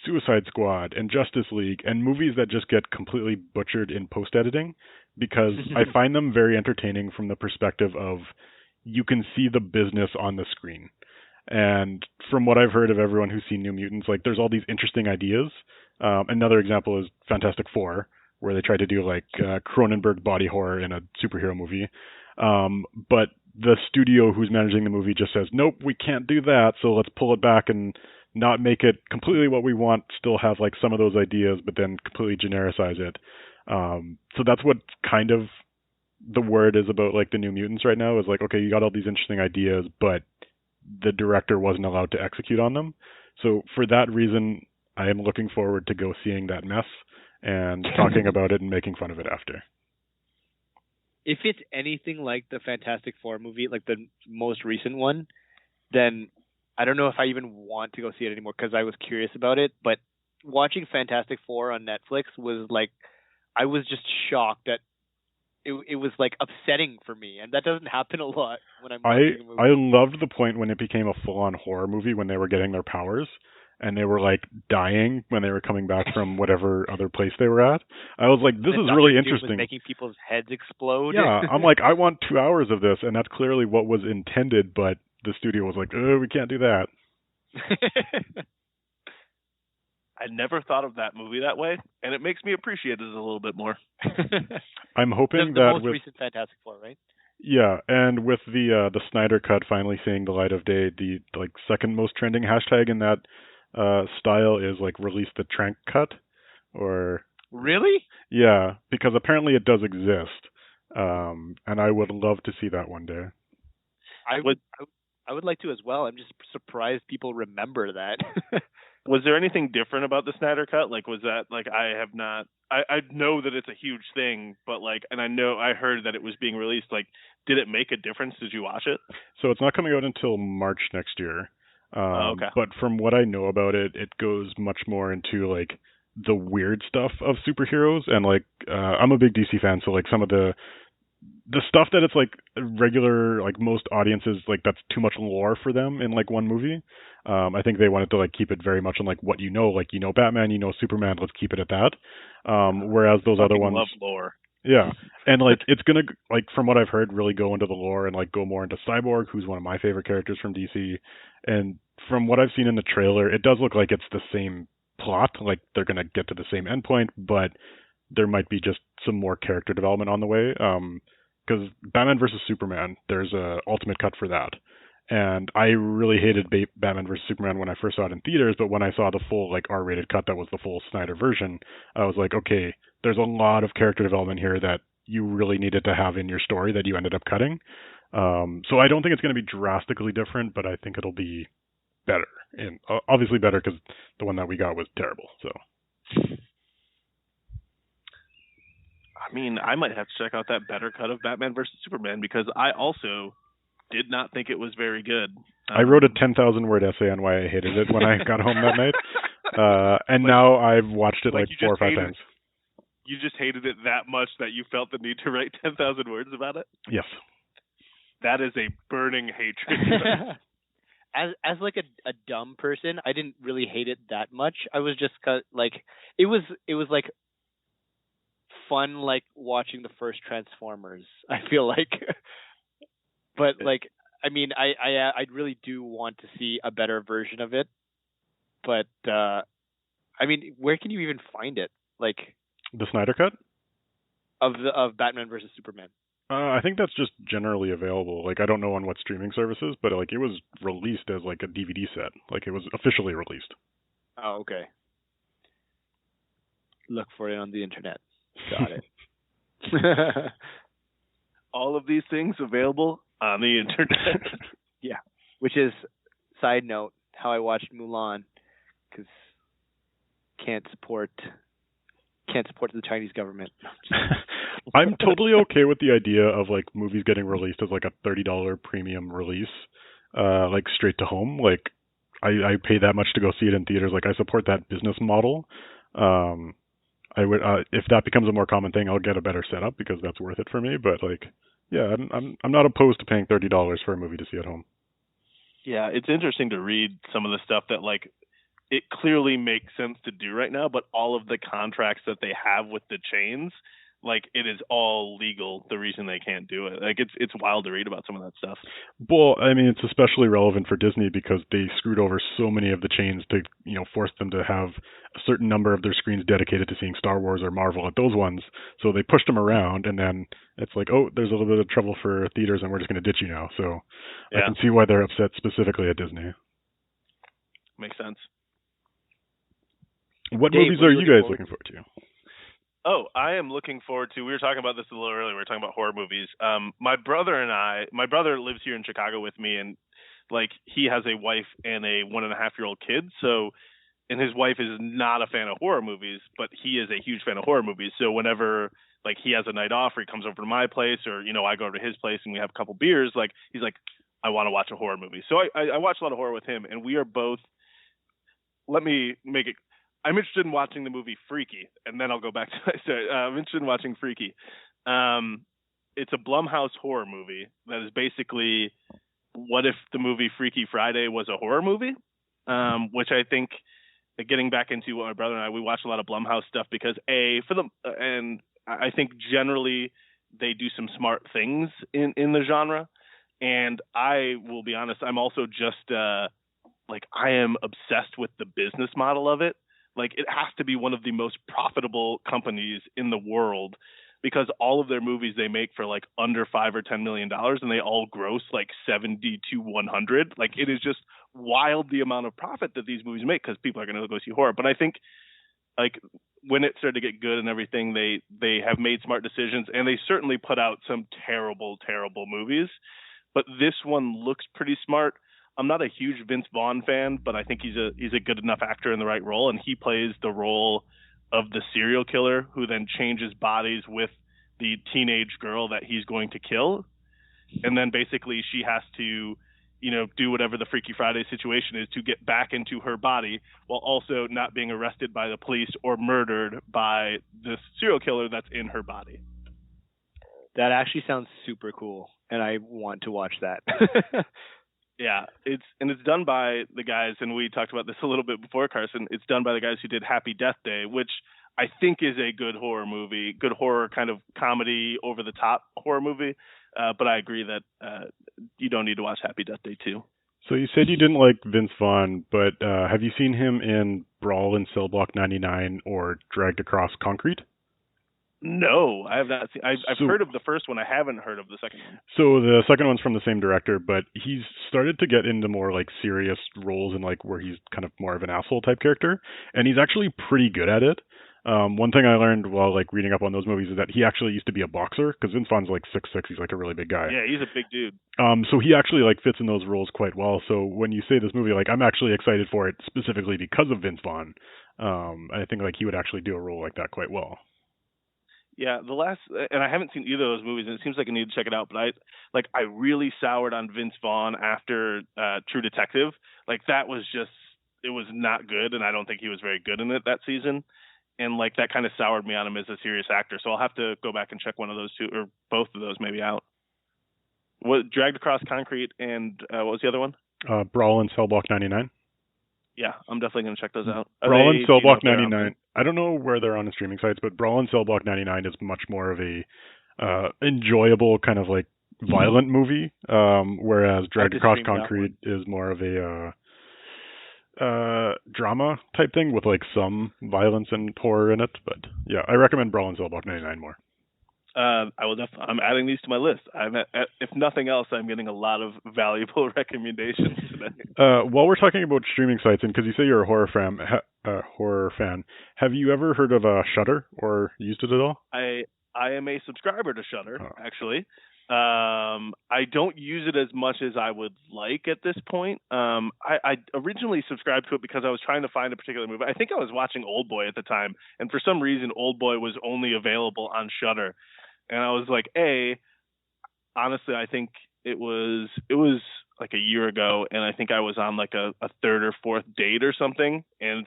Suicide Squad and Justice League and movies that just get completely butchered in post-editing because I find them very entertaining from the perspective of you can see the business on the screen. And from what I've heard of everyone who's seen New Mutants, like there's all these interesting ideas. Another example is Fantastic Four, where they tried to do like Cronenberg body horror in a superhero movie. But the studio who's managing the movie just says, nope, we can't do that. So let's pull it back and not make it completely what we want, still have like some of those ideas, but then completely genericize it. So that's what kind of the word is about like the New Mutants right now is like, okay, you got all these interesting ideas, but the director wasn't allowed to execute on them. So for that reason, I am looking forward to go seeing that mess and talking about it and making fun of it after. If it's anything like the Fantastic Four movie, like the most recent one, then I don't know if I even want to go see it anymore because I was curious about it. But watching Fantastic Four on Netflix was like, I was just shocked that it was like upsetting for me, and that doesn't happen a lot when I'm watching a movie. I loved the point when it became a full-on horror movie when they were getting their powers, and they were like dying when they were coming back from whatever other place they were at. I was like, this is really interesting. Was making people's heads explode. Yeah, I'm like, I want 2 hours of this, and that's clearly what was intended, but the studio was like, oh, we can't do that. I never thought of that movie that way, and it makes me appreciate it a little bit more. I'm hoping the that most with recent Fantastic Four, right? yeah, and with the Snyder Cut finally seeing the light of day, the like second most trending hashtag in that style is like release the Trank cut, or really? Yeah, because apparently it does exist, and I would love to see that one day. I would like to as well. I'm just surprised people remember that. Was there anything different about the Snyder Cut? Like, was that like I know that it's a huge thing, but like, and I heard that it was being released. Like, did it make a difference? Did you watch it? So it's not coming out until March next year. Okay. But from what I know about it, it goes much more into like the weird stuff of superheroes, and like I'm a big DC fan, so like some of the stuff that it's like regular, like most audiences, like that's too much lore for them in like one movie. I think they wanted to like keep it very much on like what you know, like Batman, Superman. Let's keep it at that. Whereas those other ones, love lore. Yeah, and like it's gonna, like from what I've heard, really go into the lore and like go more into Cyborg, who's one of my favorite characters from DC. And from what I've seen in the trailer, it does look like it's the same plot, like they're gonna get to the same endpoint, but there might be just some more character development on the way. Because Batman versus Superman, there's a ultimate cut for that. And I really hated Batman vs. Superman when I first saw it in theaters, but when I saw the full like R-rated cut that was the full Snyder version, I was like, okay, there's a lot of character development here that you really needed to have in your story that you ended up cutting. So I don't think it's going to be drastically different, but I think it'll be better. And obviously better because the one that we got was terrible. So. I mean, I might have to check out that better cut of Batman versus Superman because I also did not think it was very good. I wrote a 10,000 word essay on why I hated it when I got home that night. And now I've watched it like 4 or 5 times. You just hated it that much that you felt the need to write 10,000 words about it? Yes. That is a burning hatred. As like a dumb person, I didn't really hate it that much. I was just like, it was like fun, like watching the first Transformers, I feel like. But like, I mean, I really do want to see a better version of it. But I mean, where can you even find it? Like the Snyder Cut of Batman versus Superman. I think that's just generally available. Like, I don't know on what streaming services, but like it was released as like a DVD set. Like it was officially released. Oh, okay. Look for it on the internet. Got it. All of these things available on the internet. Yeah. Which is, side note, how I watched Mulan, because can't support the Chinese government. I'm totally okay with the idea of like movies getting released as like a $30 premium release, like straight to home. Like I pay that much to go see it in theaters. Like I support that business model. I would, if that becomes a more common thing, I'll get a better setup because that's worth it for me. But like, yeah, I'm not opposed to paying $30 for a movie to see at home. Yeah, it's interesting to read some of the stuff that like it clearly makes sense to do right now, but all of the contracts that they have with the chains, like it is all legal. The reason they can't do it, like it's wild to read about some of that stuff. Well, I mean, it's especially relevant for Disney because they screwed over so many of the chains to, force them to have a certain number of their screens dedicated to seeing Star Wars or Marvel at those ones. So they pushed them around, and then it's like, oh, there's a little bit of trouble for theaters, and we're just going to ditch you now. So yeah. I can see why they're upset specifically at Disney. Makes sense. What Dave, movies are you guys looking forward to? Oh, I am looking forward to, we were talking about this a little earlier, we were talking about horror movies. My brother lives here in Chicago with me, and like he has a wife and a 1.5-year-old kid. So, and his wife is not a fan of horror movies, but he is a huge fan of horror movies. So whenever like he has a night off or he comes over to my place or, I go over to his place and we have a couple beers, like he's like, I want to watch a horror movie. So I watch a lot of horror with him, and we are both, let me make it, I'm interested in watching the movie Freaky, and then I'll go back to my story. I'm interested in watching Freaky. It's a Blumhouse horror movie that is basically what if the movie Freaky Friday was a horror movie? which I think, getting back into what my brother and we watch a lot of Blumhouse stuff because and I think generally they do some smart things in the genre. And I will be honest, I'm also just I am obsessed with the business model of it. Like, it has to be one of the most profitable companies in the world because all of their movies they make for like under $5 or $10 million and they all gross like 70 to 100. Like, it is just wild the amount of profit that these movies make because people are going to go see horror. But I think like when it started to get good and everything, they have made smart decisions and they certainly put out some terrible, terrible movies. But this one looks pretty smart. I'm not a huge Vince Vaughn fan, but I think he's a good enough actor in the right role, and he plays the role of the serial killer who then changes bodies with the teenage girl that he's going to kill, and then basically she has to, do whatever the Freaky Friday situation is to get back into her body while also not being arrested by the police or murdered by this serial killer that's in her body. That actually sounds super cool, and I want to watch that. Yeah, it's done by the guys, and we talked about this a little bit before, Carson. It's done by the guys who did Happy Death Day, which I think is a good horror movie, good horror kind of comedy, over the top horror movie. But I agree that you don't need to watch Happy Death Day 2. So you said you didn't like Vince Vaughn, but have you seen him in Brawl in Cell Block 99 or Dragged Across Concrete? No, I have not seen. I've heard of the first one. I haven't heard of the second one. So the second one's from the same director, but he's started to get into more like serious roles and like where he's kind of more of an asshole type character, and he's actually pretty good at it. One thing I learned while like reading up on those movies is that he actually used to be a boxer because Vince Vaughn's like 6'6", he's like a really big guy. Yeah, he's a big dude. So he actually like fits in those roles quite well. So when you say this movie, like I'm actually excited for it specifically because of Vince Vaughn. I think like he would actually do a role like that quite well. Yeah, and I haven't seen either of those movies, and it seems like I need to check it out. But I really soured on Vince Vaughn after True Detective. Like that was it was not good, and I don't think he was very good in it that season. And like that kind of soured me on him as a serious actor. So I'll have to go back and check one of those two or both of those maybe out. What Dragged Across Concrete and what was the other one? Brawl in Cell Block 99. Yeah, I'm definitely going to check those out. Brawl in Cell Block 99. I don't know where they're on the streaming sites, but Brawl in Cell Block 99 is much more of a enjoyable kind of like violent movie, whereas Dragged Across Concrete is more of a drama type thing with like some violence and horror in it. But yeah, I recommend Brawl in Cell Block 99 more. I will definitely. I'm adding these to my list. If nothing else, I'm getting a lot of valuable recommendations today. While we're talking about streaming sites, and because you say you're a horror fan, have you ever heard of Shudder or used it at all? I am a subscriber to Shudder, actually. I don't use it as much as I would like at this point. I originally subscribed to it because I was trying to find a particular movie. I think I was watching Oldboy at the time, and for some reason, Oldboy was only available on Shudder. And I was like, honestly, I think it was like a year ago, and I think I was on like a third or fourth date or something, it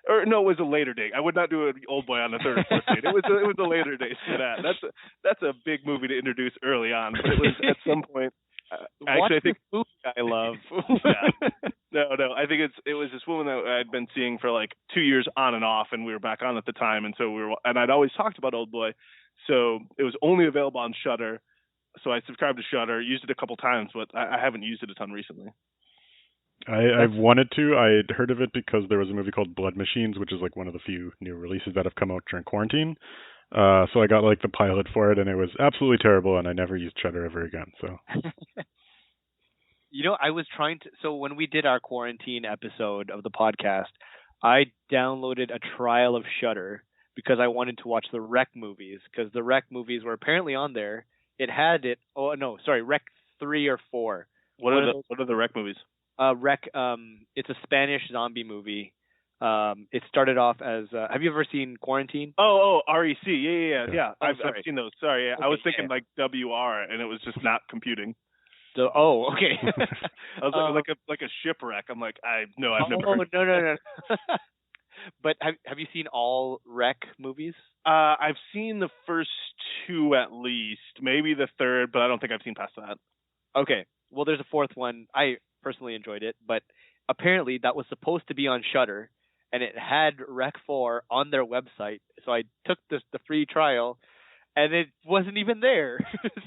was a later date. I would not do an Oldboy on a third or fourth date. It was a later date for that. That's a big movie to introduce early on, but it was at some point. Actually, I think movie I love. No. I think it was this woman that I'd been seeing for like 2 years on and off, and we were back on at the time, and I'd always talked about Oldboy, so it was only available on Shudder. So I subscribed to Shudder, used it a couple times, but I haven't used it a ton recently. I've wanted to. I had heard of it because there was a movie called Blood Machines, which is like one of the few new releases that have come out during quarantine. So I got like the pilot for it, and it was absolutely terrible, and I never used Shudder ever again. So, I was trying to. So when we did our quarantine episode of the podcast, I downloaded a trial of Shudder because I wanted to watch the Rec movies, because the Rec movies were apparently on there. It had it. Oh no, sorry, Rec 3 or 4. What are the Rec movies? Rec. It's a Spanish zombie movie. It started off as. Have you ever seen Quarantine? Oh, REC. Yeah. I've seen those. Sorry, okay, I was thinking like WR, and it was just not computing. Okay. I was like a shipwreck. I'm like, I've never. No. But have you seen all Rec movies? I've seen the first 2 at least, maybe the third, but I don't think I've seen past that. Okay. Well, there's a fourth one. I personally enjoyed it, but apparently that was supposed to be on Shudder, and it had Rec 4 on their website. So I took the free trial, and it wasn't even there.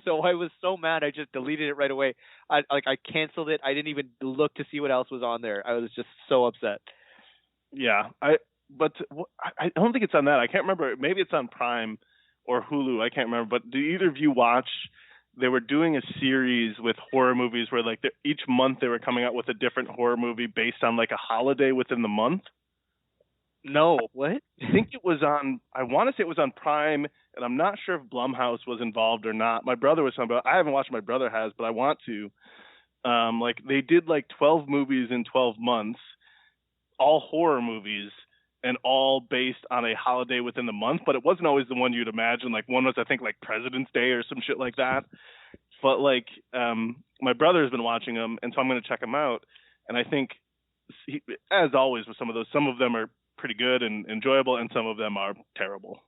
So I was so mad, I just deleted it right away. I canceled it. I didn't even look to see what else was on there. I was just so upset. Yeah, I don't think it's on that. I can't remember. Maybe it's on Prime or Hulu. I can't remember. But do either of you watch? They were doing a series with horror movies where like each month they were coming out with a different horror movie based on like a holiday within the month. No, what? I think it was on. I want to say it was on Prime, and I'm not sure if Blumhouse was involved or not. My brother was talking about. I haven't watched. My brother has, but I want to. Like they did like 12 movies in 12 months, all horror movies, and all based on a holiday within the month. But it wasn't always the one you'd imagine. Like one was I think like President's Day or some shit like that. But like my brother has been watching them, and so I'm going to check them out. And I think, as always with some of those, some of them are pretty good and enjoyable, and some of them are terrible.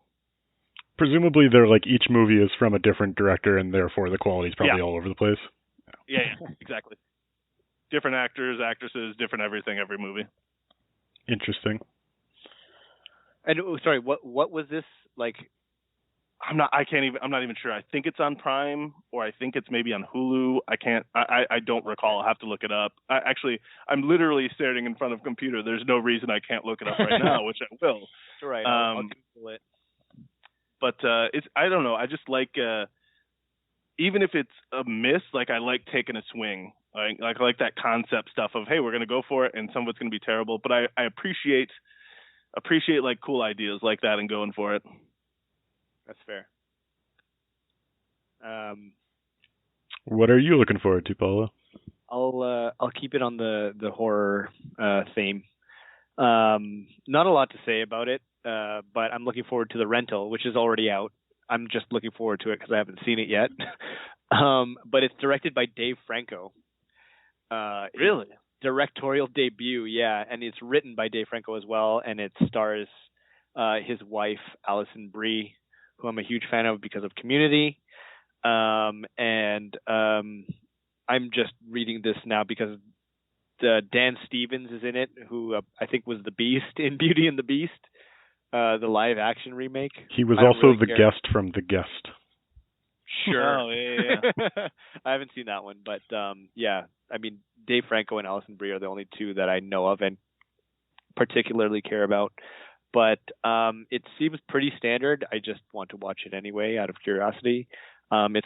Presumably, they're like each movie is from a different director, and therefore the quality is probably all over the place. Yeah, exactly. Different actors, actresses, different everything, every movie. Interesting. And sorry, what was this like? I'm not even sure. I think it's on Prime, or I think it's maybe on Hulu. I don't recall. I'll have to look it up. I'm literally staring in front of a computer. There's no reason I can't look it up right now, which I will. All right, I'll Google it. But I don't know. I just like, even if it's a miss, like I like taking a swing. I like that concept stuff of, hey, we're going to go for it, and some of it's going to be terrible. But I appreciate like cool ideas like that and going for it. That's fair. What are you looking forward to, Paolo? I'll keep it on the horror theme. Not a lot to say about it, but I'm looking forward to The Rental, which is already out. I'm just looking forward to it because I haven't seen it yet. But it's directed by Dave Franco. Really? Directorial debut, yeah, and it's written by Dave Franco as well, and it stars his wife Alison Brie, who I'm a huge fan of because of Community. And I'm just reading this now because Dan Stevens is in it, who I think was the Beast in Beauty and the Beast, the live action remake. He was also the guest from The Guest. Sure. Oh, yeah. I haven't seen that one, but yeah, I mean, Dave Franco and Alison Brie are the only two that I know of and particularly care about. But it seems pretty standard. I just want to watch it anyway out of curiosity. There's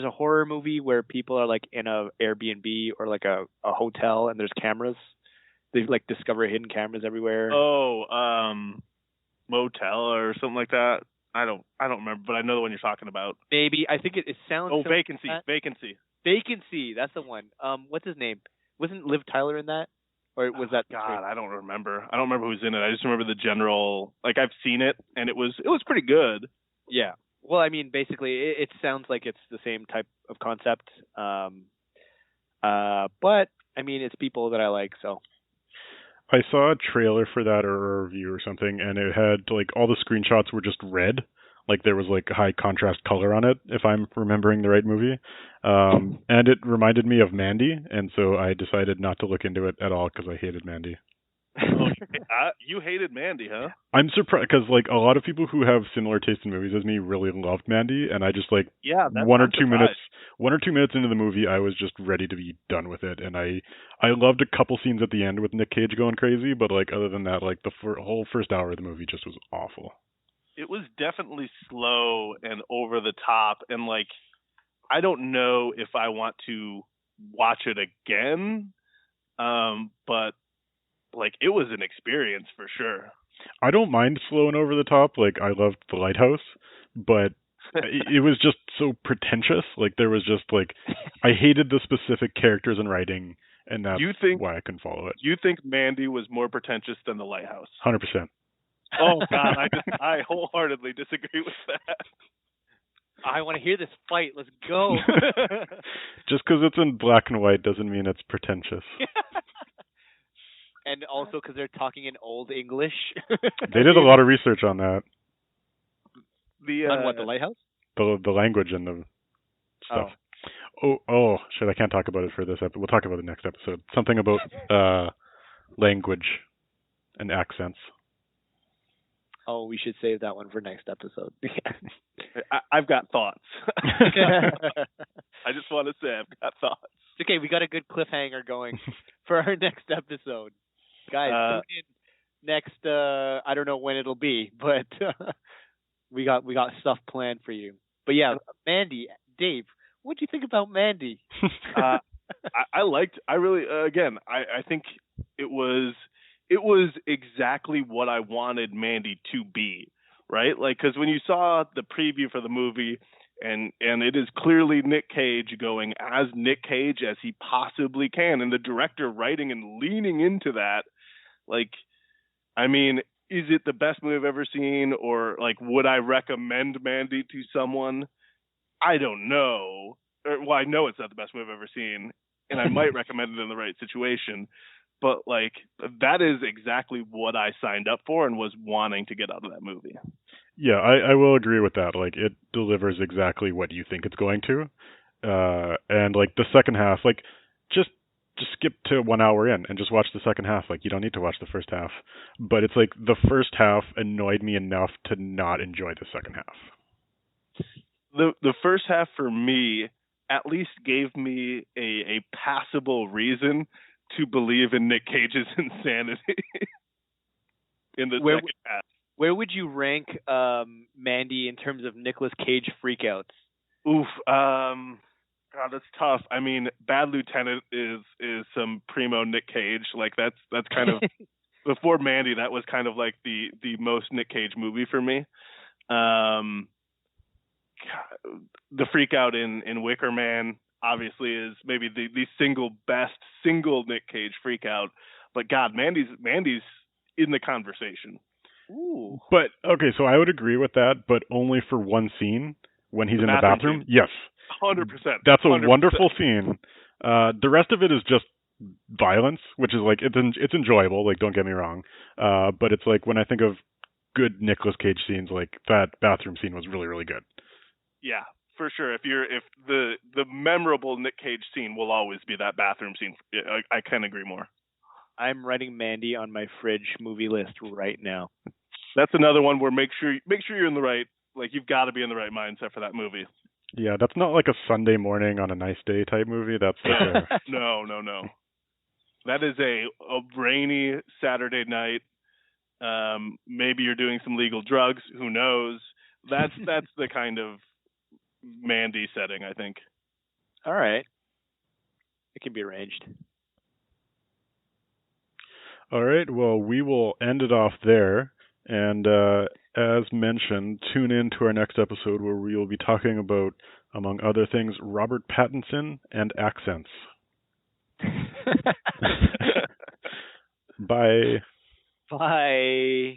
a horror movie where people are like in a Airbnb or like a hotel, and there's cameras. They like discover hidden cameras everywhere. Oh, Motel or something like that. I don't remember, but I know the one you're talking about. Maybe. I think it sounds. Oh, so Vacancy. like Vacancy. Vacancy. That's the one. What's his name? Wasn't Liv Tyler in that? Or was that? God, I don't remember. I don't remember who's in it. I just remember the general. Like I've seen it, and it was pretty good. Yeah. Well, I mean, basically, it sounds like it's the same type of concept. But I mean, it's people that I like, so. I saw a trailer for that or a review or something, and it had like all the screenshots were just red, like there was like high contrast color on it, if I'm remembering the right movie. And it reminded me of Mandy, and so I decided not to look into it at all because I hated Mandy. Oh, you hated Mandy, huh? I'm surprised because like a lot of people who have similar taste in movies as me really loved Mandy, and I just like one or two minutes into the movie, I was just ready to be done with it, and I loved a couple scenes at the end with Nick Cage going crazy, but like other than that, like the whole first hour of the movie just was awful. It was definitely slow and over the top, and like I don't know if I want to watch it again, but like it was an experience for sure. I don't mind slow and over the top. Like I loved The Lighthouse, but it was just so pretentious. Like there was just like I hated the specific characters and writing, and that's why I couldn't follow it. You think Mandy was more pretentious than The Lighthouse? 100%. Oh God, I wholeheartedly disagree with that. I want to hear this fight. Let's go. Just because it's in black and white doesn't mean it's pretentious. And also because they're talking in Old English. They did a lot of research on that. On what, The Lighthouse? The language and the stuff. Oh, shit! I can't talk about it for this episode. We'll talk about it next episode. Something about language and accents. Oh, we should save that one for next episode. I've got thoughts. I just want to say I've got thoughts. Okay, we got a good cliffhanger going for our next episode. Guys, tune in next, I don't know when it'll be, but we got stuff planned for you. But yeah, Mandy, Dave, what do you think about Mandy? I think it was exactly what I wanted Mandy to be, right? Like, because when you saw the preview for the movie, and it is clearly Nick Cage going as Nick Cage as he possibly can, and the director writing and leaning into that, like, I mean, is it the best movie I've ever seen, or like, would I recommend Mandy to someone? I don't know. Well, I know it's not the best movie I've ever seen, and I might recommend it in the right situation. But like, that is exactly what I signed up for and was wanting to get out of that movie. Yeah, I will agree with that. Like, it delivers exactly what you think it's going to. And like the second half, like just skip to 1 hour in and just watch the second half. Like, you don't need to watch the first half. But it's like the first half annoyed me enough to not enjoy the second half. The first half for me at least gave me a passable reason to believe in Nick Cage's insanity in the second half. Where would you rank Mandy in terms of Nicolas Cage freakouts? Oof, God, that's tough. I mean, Bad Lieutenant is some primo Nick Cage. Like, that's kind of before Mandy. That was kind of like the most Nick Cage movie for me. The freakout in Wicker Man obviously is maybe the single best Nick Cage freakout. But God, Mandy's in the conversation. Ooh. But okay, so I would agree with that, but only for one scene when he's in the bathroom. Scene. Yes, 100%. That's a 100%. Wonderful scene. The rest of it is just violence, which is like it's enjoyable. Like, don't get me wrong, but it's like when I think of good Nicolas Cage scenes, like that bathroom scene was really, really good. Yeah, for sure. If the memorable Nick Cage scene will always be that bathroom scene. I can't agree more. I'm writing Mandy on my fridge movie list right now. That's another one where make sure you're in the right, like, you've got to be in the right mindset for that movie. Yeah, that's not like a Sunday morning on a nice day type movie. That's like No. That is a rainy Saturday night. Maybe you're doing some legal drugs. Who knows? That's the kind of Mandy setting, I think. All right. It can be arranged. All right, well, we will end it off there. And as mentioned, tune in to our next episode where we will be talking about, among other things, Robert Pattinson and accents. Bye. Bye.